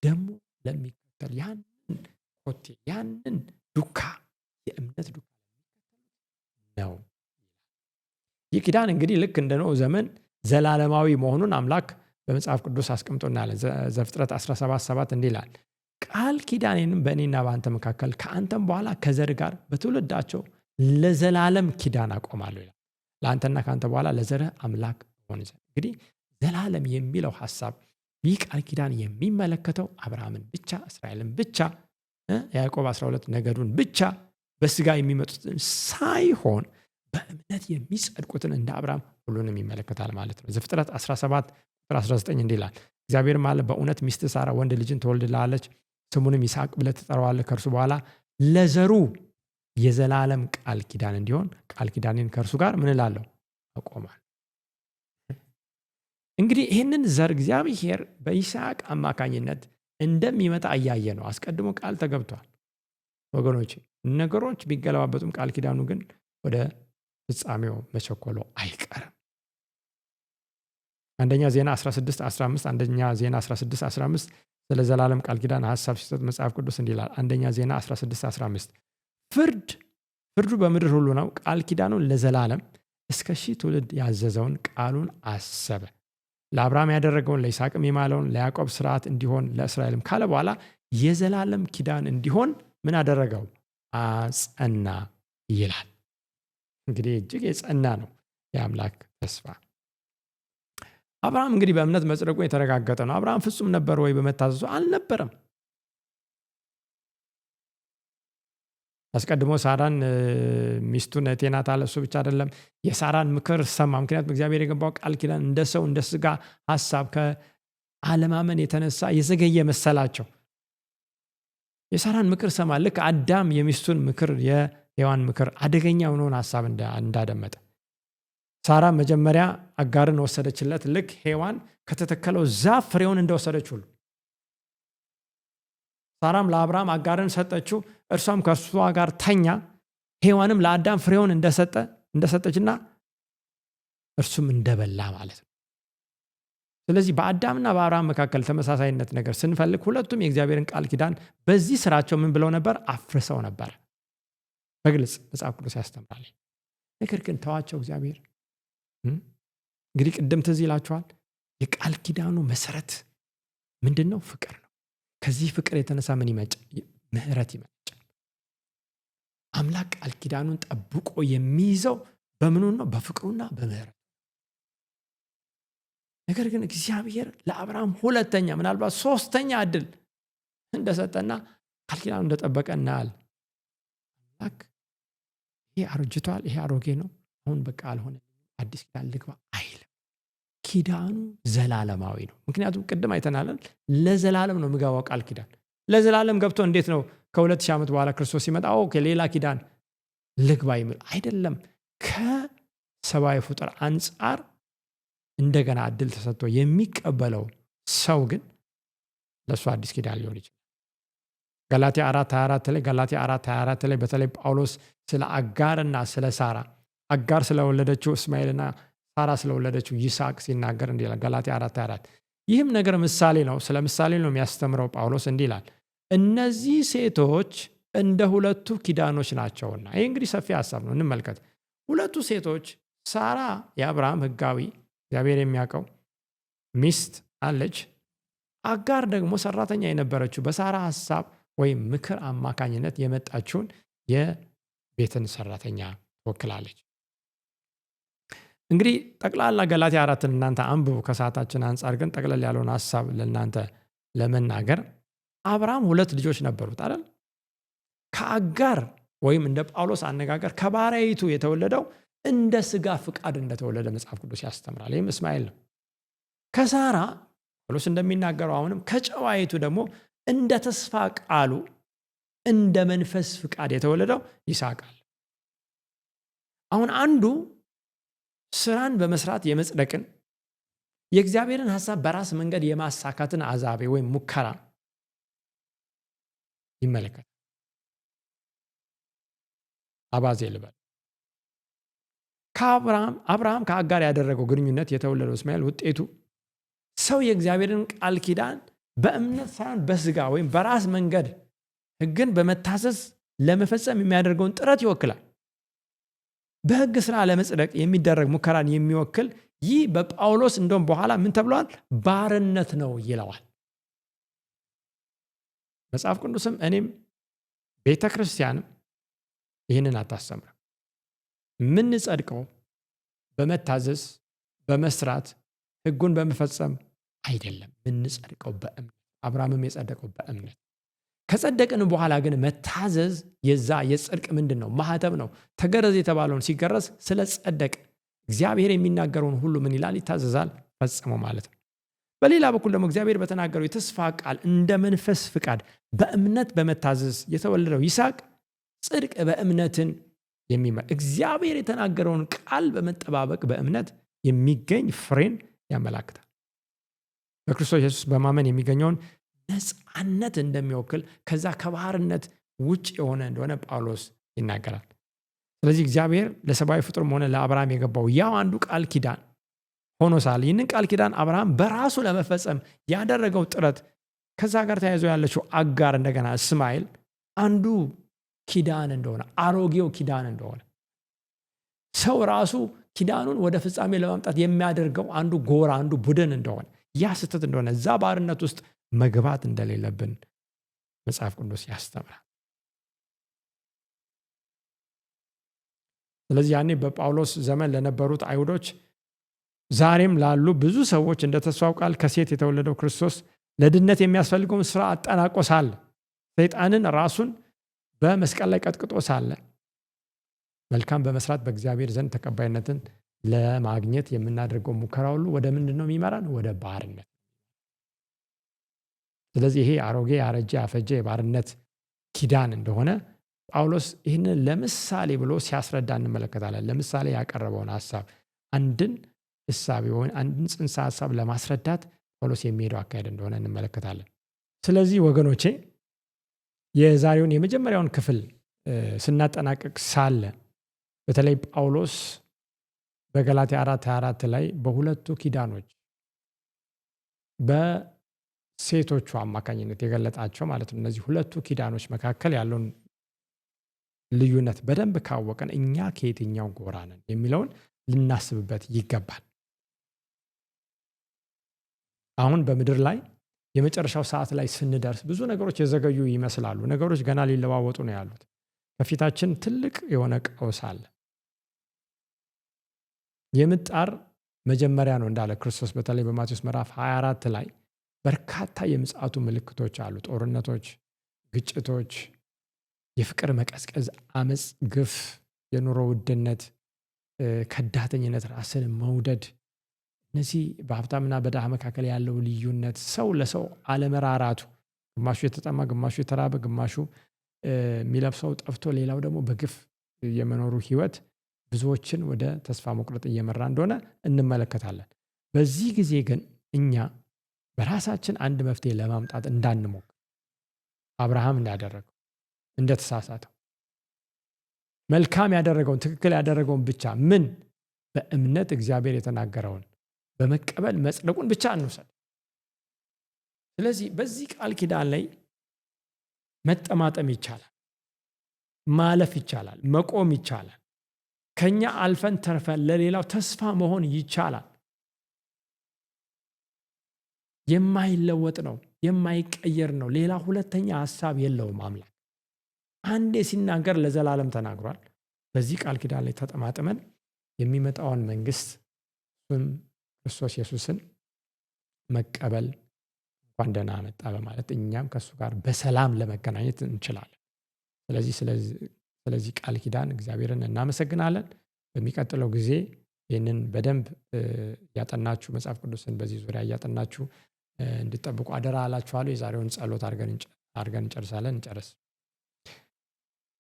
ደግሞ ለሚከተል ያንን ኮቴ ያንን ዱካ የእምነት ዱካ ነው። ይህ ኪዳን እንግዲህ ልክ እንደ ኖህ ዘመን ዘላለማዊ መሆኑን አምላክ በመጽሐፍ ቅዱስ አስቀምጦናል። ዘፍጥረት 17:7 እንዲህ ይላል፣ ቃል ኪዳኔንም በእኔና በአንተ መካከል ከአንተም በኋላ ከዘር ጋር በትውልዳቸው ለዘላለም ኪዳን አቆማለሁ ይላል። ለአንተና ከአንተ በኋላ ለዘርህ አምላክ ሆን ዘንድ። እንግዲህ ዘላለም የሚለው ሀሳብ ይህ ቃል ኪዳን የሚመለከተው አብርሃምን ብቻ፣ እስራኤልን ብቻ፣ ያዕቆብ 12 ነገዱን ብቻ በስጋ የሚመጡትን ሳይሆን በእምነት የሚጸድቁትን እንደ አብርሃም ሁሉንም ይመለከታል ማለት ነው። ዘፍጥረት 17:19 እንዲህ ይላል፣ እግዚአብሔርም አለ በእውነት ሚስት ሳራ ወንድ ልጅን ትወልድልሃለች፣ ስሙንም ይስሐቅ ብለህ ትጠራዋለህ። ከእርሱ በኋላ ለዘሩ የዘላለም ቃል ኪዳን እንዲሆን ቃል ኪዳኔን ከእርሱ ጋር ምን እላለሁ? አቆማለሁ። እንግዲህ ይህንን ዘር እግዚአብሔር በይስሐቅ አማካኝነት እንደሚመጣ እያየ ነው። አስቀድሞ ቃል ተገብቷል። ወገኖች ነገሮች ቢገለባበጡም ቃል ኪዳኑ ግን ወደ ፍጻሜው መቸኮሎ አይቀርም። አንደኛ ዜና 16:15 አንደኛ ዜና 16:15 ስለ ዘላለም ቃል ኪዳን ሐሳብ ሲሰጥ መጽሐፍ ቅዱስ እንዲህ ይላል። አንደኛ ዜና 16:15 ፍርዱ በምድር ሁሉ ነው፣ ቃል ኪዳኑን ለዘላለም እስከ 1000 ትውልድ ያዘዘውን ቃሉን አሰበ። ለአብርሃም ያደረገውን ለይስሐቅም የማለውን ለያዕቆብ ስርዓት እንዲሆን ለእስራኤልም ካለ በኋላ የዘላለም ኪዳን እንዲሆን ምን አደረገው? አጸና ይላል። እንግዲህ እጅግ የጸና ነው የአምላክ ተስፋ። አብርሃም እንግዲህ በእምነት መጽደቁ የተረጋገጠ ነው። አብርሃም ፍጹም ነበር ወይ? በመታዘዙ አልነበረም። አስቀድሞ ሳራን ሚስቱን ቴናት አለ። እሱ ብቻ አይደለም የሳራን ምክር ሰማ። ምክንያቱም እግዚአብሔር የገባው ቃል ኪዳን እንደ ሰው እንደ ስጋ ሀሳብ ከአለማመን የተነሳ የዘገየ መሰላቸው። የሳራን ምክር ሰማ። ልክ አዳም የሚስቱን ምክር የሔዋን ምክር አደገኛ የሆነውን ሀሳብ እንዳደመጠ ሳራ መጀመሪያ አጋርን ወሰደችለት። ልክ ሔዋን ከተተከለው ዛፍ ፍሬውን እንደወሰደች ሁሉ ሳራም ለአብርሃም አጋርን ሰጠችው። እርሷም ከእርሷ ጋር ተኛ። ሔዋንም ለአዳም ፍሬውን እንደሰጠችና እርሱም እንደበላ ማለት ነው። ስለዚህ በአዳምና በአብርሃም መካከል ተመሳሳይነት ነገር ስንፈልግ ሁለቱም የእግዚአብሔርን ቃል ኪዳን በዚህ ስራቸው ምን ብለው ነበር? አፍርሰው ነበር። በግልጽ መጽሐፍ ቅዱስ ያስተምራል። ነገር ግን ተዋቸው እግዚአብሔር። እንግዲህ ቅድም ትዝ ይላችኋል፣ የቃል ኪዳኑ መሰረት ምንድን ነው? ፍቅር ነው። ከዚህ ፍቅር የተነሳ ምን ይመጣል? ምህረት ይመጣል። አምላክ ቃል ኪዳኑን ጠብቆ የሚይዘው በምኑ ነው? በፍቅሩና በምህረት። ነገር ግን እግዚአብሔር ለአብርሃም ሁለተኛ ምናልባት ሶስተኛ እድል እንደሰጠና ቃል ኪዳኑን እንደጠበቀ እናያለን። አምላክ ይሄ አርጅቷል፣ ይሄ አሮጌ ነው፣ አሁን በቃ አልሆነ፣ አዲስ ኪዳን ልግባ አይልም። ኪዳኑ ዘላለማዊ ነው። ምክንያቱም ቅድም አይተናለን፣ ለዘላለም ነው የሚገባው ቃል ኪዳን። ለዘላለም ገብቶ እንዴት ነው ከ2000 ዓመት በኋላ ክርስቶስ ሲመጣ ሌላ ኪዳን ልግባ የሚል አይደለም። ከሰብአዊ ፍጡር አንጻር እንደገና እድል ተሰጥቶ የሚቀበለው ሰው ግን ለእሱ አዲስ ኪዳን ሊሆን ይችላል። ገላትያ 4:24 ላይ በተለይ ጳውሎስ ስለ አጋርና ስለ ሳራ፣ አጋር ስለወለደችው እስማኤልና ሳራ ስለወለደችው ይስሐቅ ሲናገር እንዲህ ይላል። ገላትያ 4:24 ይህም ነገር ምሳሌ ነው፣ ስለ ምሳሌ ነው የሚያስተምረው ጳውሎስ። እንዲህ ይላል፣ እነዚህ ሴቶች እንደ ሁለቱ ኪዳኖች ናቸውና። ይህ እንግዲህ ሰፊ ሀሳብ ነው፣ እንመልከት። ሁለቱ ሴቶች ሳራ የአብርሃም ሕጋዊ እግዚአብሔር የሚያውቀው ሚስት አለች። አጋር ደግሞ ሰራተኛ የነበረችው በሳራ ሀሳብ ወይም ምክር አማካኝነት የመጣችውን የቤትን ሰራተኛ ትወክላለች። እንግዲህ ጠቅላላ ገላትያ 4ን እናንተ አንብቡ። ከሰዓታችን አንጻር ግን ጠቅለል ያለውን ሀሳብ ለእናንተ ለመናገር አብርሃም 2 ልጆች ነበሩት አይደል? ከአጋር ወይም እንደ ጳውሎስ አነጋገር ከባሪያይቱ የተወለደው እንደ ስጋ ፍቃድ እንደተወለደ መጽሐፍ ቅዱስ ያስተምራል። ይህም እስማኤል ነው። ከሳራ ጳውሎስ እንደሚናገረው አሁንም ከጨዋይቱ ደግሞ እንደ ተስፋ ቃሉ እንደ መንፈስ ፍቃድ የተወለደው ይስሐቅ አለ። አሁን አንዱ ስራን በመስራት የመጽደቅን የእግዚአብሔርን ሐሳብ በራስ መንገድ የማሳካትን አዛቤ ወይም ሙከራ ይመለከታል። አባዜ ልበል። አብርሃም ከአጋር ያደረገው ግንኙነት የተወለደው እስማኤል ውጤቱ ሰው የእግዚአብሔርን ቃል ኪዳን በእምነት ሳይሆን በስጋ ወይም በራስ መንገድ ሕግን በመታዘዝ ለመፈጸም የሚያደርገውን ጥረት ይወክላል። በሕግ ስራ ለመጽደቅ የሚደረግ ሙከራን የሚወክል ይህ በጳውሎስ እንደውም በኋላ ምን ተብሏል? ባርነት ነው ይለዋል። መጽሐፍ ቅዱስም እኔም ቤተ ክርስቲያንም ይህንን አታስተምርም። የምንጸድቀው በመታዘዝ በመስራት ሕጉን በመፈጸም አይደለም። የምንጸድቀው በእምነት። አብርሃምም የጸደቀው በእምነት። ከጸደቅን በኋላ ግን መታዘዝ የዛ የጽድቅ ምንድን ነው? ማህተም ነው። ተገረዝ የተባለውን ሲገረዝ ስለ ጸደቅ እግዚአብሔር የሚናገረውን ሁሉ ምን ይላል? ይታዘዛል፣ ፈጽሞ ማለት ነው። በሌላ በኩል ደግሞ እግዚአብሔር በተናገረው የተስፋ ቃል እንደ መንፈስ ፍቃድ በእምነት በመታዘዝ የተወለደው ይስሐቅ ጽድቅ በእምነትን እግዚአብሔር የተናገረውን ቃል በመጠባበቅ በእምነት የሚገኝ ፍሬን ያመላክታል። በክርስቶስ ኢየሱስ በማመን የሚገኘውን ነፃነት እንደሚወክል ከዛ ከባህርነት ውጭ የሆነ እንደሆነ ጳውሎስ ይናገራል። ስለዚህ እግዚአብሔር ለሰብአዊ ፍጡርም ሆነ ለአብርሃም የገባው ያው አንዱ ቃል ኪዳን ሆኖ ሳለ ይህንን ቃል ኪዳን አብርሃም በራሱ ለመፈጸም ያደረገው ጥረት ከዛ ጋር ተያይዞ ያለችው አጋር እንደገና እስማኤል አንዱ ኪዳን እንደሆነ አሮጌው ኪዳን እንደሆነ ሰው ራሱ ኪዳኑን ወደ ፍጻሜ ለማምጣት የሚያደርገው አንዱ ጎራ አንዱ ቡድን እንደሆነ ያ ስህተት እንደሆነ እዛ ባርነት ውስጥ መግባት እንደሌለብን መጽሐፍ ቅዱስ ያስተምራል። ስለዚህ ያኔ በጳውሎስ ዘመን ለነበሩት አይሁዶች ዛሬም ላሉ ብዙ ሰዎች እንደ ተስፋው ቃል ከሴት የተወለደው ክርስቶስ ለድነት የሚያስፈልገውን ስራ አጠናቆ ሳለ ሰይጣንን ራሱን በመስቀል ላይ ቀጥቅጦ ሳለ መልካም በመስራት በእግዚአብሔር ዘንድ ተቀባይነትን ለማግኘት የምናደርገው ሙከራ ሁሉ ወደ ምንድን ነው የሚመራን? ወደ ባርነት። ስለዚህ ይሄ አሮጌ ያረጀ ያፈጀ የባርነት ኪዳን እንደሆነ ጳውሎስ ይህንን ለምሳሌ ብሎ ሲያስረዳ እንመለከታለን። ለምሳሌ ያቀረበውን ሀሳብ አንድን እሳቤ ወይ አንድን ጽንሰ ሀሳብ ለማስረዳት ጳውሎስ የሚሄደው አካሄድ እንደሆነ እንመለከታለን። ስለዚህ ወገኖቼ የዛሬውን የመጀመሪያውን ክፍል ስናጠናቀቅ ሳለ በተለይ ጳውሎስ በገላትያ 4:24 ላይ በሁለቱ ኪዳኖች በሴቶቹ አማካኝነት የገለጣቸው ማለት ነው። እነዚህ ሁለቱ ኪዳኖች መካከል ያለውን ልዩነት በደንብ ካወቀን እኛ ከየትኛው ጎራ ነን የሚለውን ልናስብበት ይገባል። አሁን በምድር ላይ የመጨረሻው ሰዓት ላይ ስንደርስ ብዙ ነገሮች የዘገዩ ይመስላሉ። ነገሮች ገና ሊለዋወጡ ነው ያሉት። ከፊታችን ትልቅ የሆነ ቀውስ አለ። የምጣር መጀመሪያ ነው እንዳለ ክርስቶስ በተለይ በማቴዎስ ምዕራፍ 24 ላይ በርካታ የምጽአቱ ምልክቶች አሉ። ጦርነቶች፣ ግጭቶች፣ የፍቅር መቀዝቀዝ፣ አመፅ፣ ግፍ፣ የኑሮ ውድነት፣ ከዳተኝነት፣ ራስን መውደድ፣ እነዚህ በሀብታምና በድሃ መካከል ያለው ልዩነት፣ ሰው ለሰው አለመራራቱ፣ ግማሹ የተጠማ ግማሹ የተራበ ግማሹ የሚለብሰው ጠፍቶ ሌላው ደግሞ በግፍ የመኖሩ ህይወት ብዙዎችን ወደ ተስፋ መቁረጥ እየመራ እንደሆነ እንመለከታለን። በዚህ ጊዜ ግን እኛ በራሳችን አንድ መፍትሄ ለማምጣት እንዳንሞክር አብርሃም እንዳደረገው እንደተሳሳተው መልካም ያደረገውን ትክክል ያደረገውን ብቻ ምን በእምነት እግዚአብሔር የተናገረውን በመቀበል መጽደቁን ብቻ እንውሰድ። ስለዚህ በዚህ ቃል ኪዳን ላይ መጠማጠም ይቻላል፣ ማለፍ ይቻላል፣ መቆም ይቻላል። ከኛ አልፈን ተርፈን ለሌላው ተስፋ መሆን ይቻላል። የማይለወጥ ነው፣ የማይቀየር ነው። ሌላ ሁለተኛ ሐሳብ የለውም። አምላክ አንዴ ሲናገር ለዘላለም ተናግሯል። በዚህ ቃል ኪዳን ላይ ተጠማጥመን የሚመጣውን መንግስት እሱም ክርስቶስ ኢየሱስን መቀበል እንኳን ደህና መጣ በማለት እኛም ከእሱ ጋር በሰላም ለመገናኘት እንችላለን። ስለዚህ ቃል ኪዳን እግዚአብሔርን እናመሰግናለን። በሚቀጥለው ጊዜ ይህንን በደንብ እያጠናችሁ መጽሐፍ ቅዱስን በዚህ ዙሪያ እያጠናችሁ እንድጠብቁ አደራ አላችኋለሁ። የዛሬውን ጸሎት አድርገን እንጨርሳለን። እንጨርስ።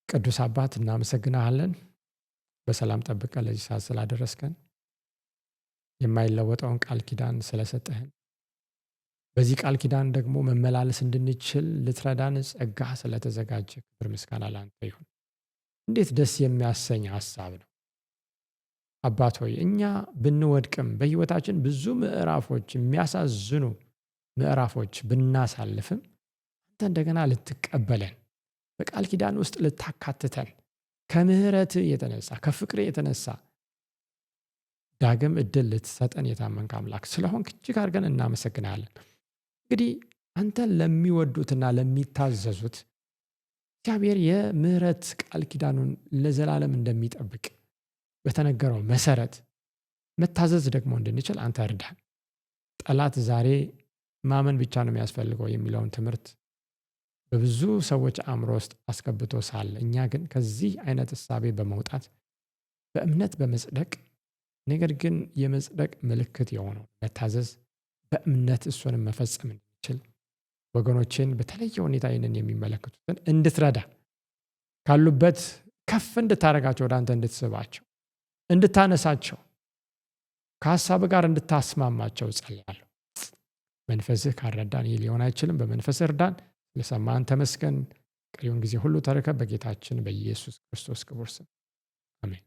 ቅዱስ አባት እናመሰግናለን፣ በሰላም ጠብቀን ለዚህ ሰዓት ስላደረስከን፣ የማይለወጠውን ቃል ኪዳን ስለሰጠህን፣ በዚህ ቃል ኪዳን ደግሞ መመላለስ እንድንችል ልትረዳን ጸጋ ስለተዘጋጀ ክብር ምስጋና ለአንተ ይሁን። እንዴት ደስ የሚያሰኝ ሐሳብ ነው አባት ሆይ። እኛ ብንወድቅም በህይወታችን ብዙ ምዕራፎች የሚያሳዝኑ ምዕራፎች ብናሳልፍም አንተ እንደገና ልትቀበለን በቃል ኪዳን ውስጥ ልታካትተን ከምሕረት የተነሳ ከፍቅር የተነሳ ዳግም እድል ልትሰጠን የታመንክ አምላክ ስለሆንክ እጅግ አድርገን እናመሰግናለን። እንግዲህ አንተን ለሚወዱትና ለሚታዘዙት እግዚአብሔር የምህረት ቃል ኪዳኑን ለዘላለም እንደሚጠብቅ በተነገረው መሰረት መታዘዝ ደግሞ እንድንችል አንተ እርዳን። ጠላት ዛሬ ማመን ብቻ ነው የሚያስፈልገው የሚለውን ትምህርት በብዙ ሰዎች አእምሮ ውስጥ አስገብቶ ሳለ እኛ ግን ከዚህ አይነት እሳቤ በመውጣት በእምነት በመጽደቅ ነገር ግን የመጽደቅ ምልክት የሆነው መታዘዝ በእምነት እሱንም መፈጸም እንድንችል ወገኖችን በተለየ ሁኔታ ይህንን የሚመለከቱትን እንድትረዳ ካሉበት ከፍ እንድታረጋቸው ወደ አንተ እንድትስባቸው እንድታነሳቸው ከሀሳብ ጋር እንድታስማማቸው ጸልያለሁ። መንፈስህ ካልረዳን ይህ ሊሆን አይችልም። በመንፈስህ እርዳን። ስለሰማን ተመስገን። ቀሪውን ጊዜ ሁሉ ተረከብ። በጌታችን በኢየሱስ ክርስቶስ ክቡር ስም አሜን።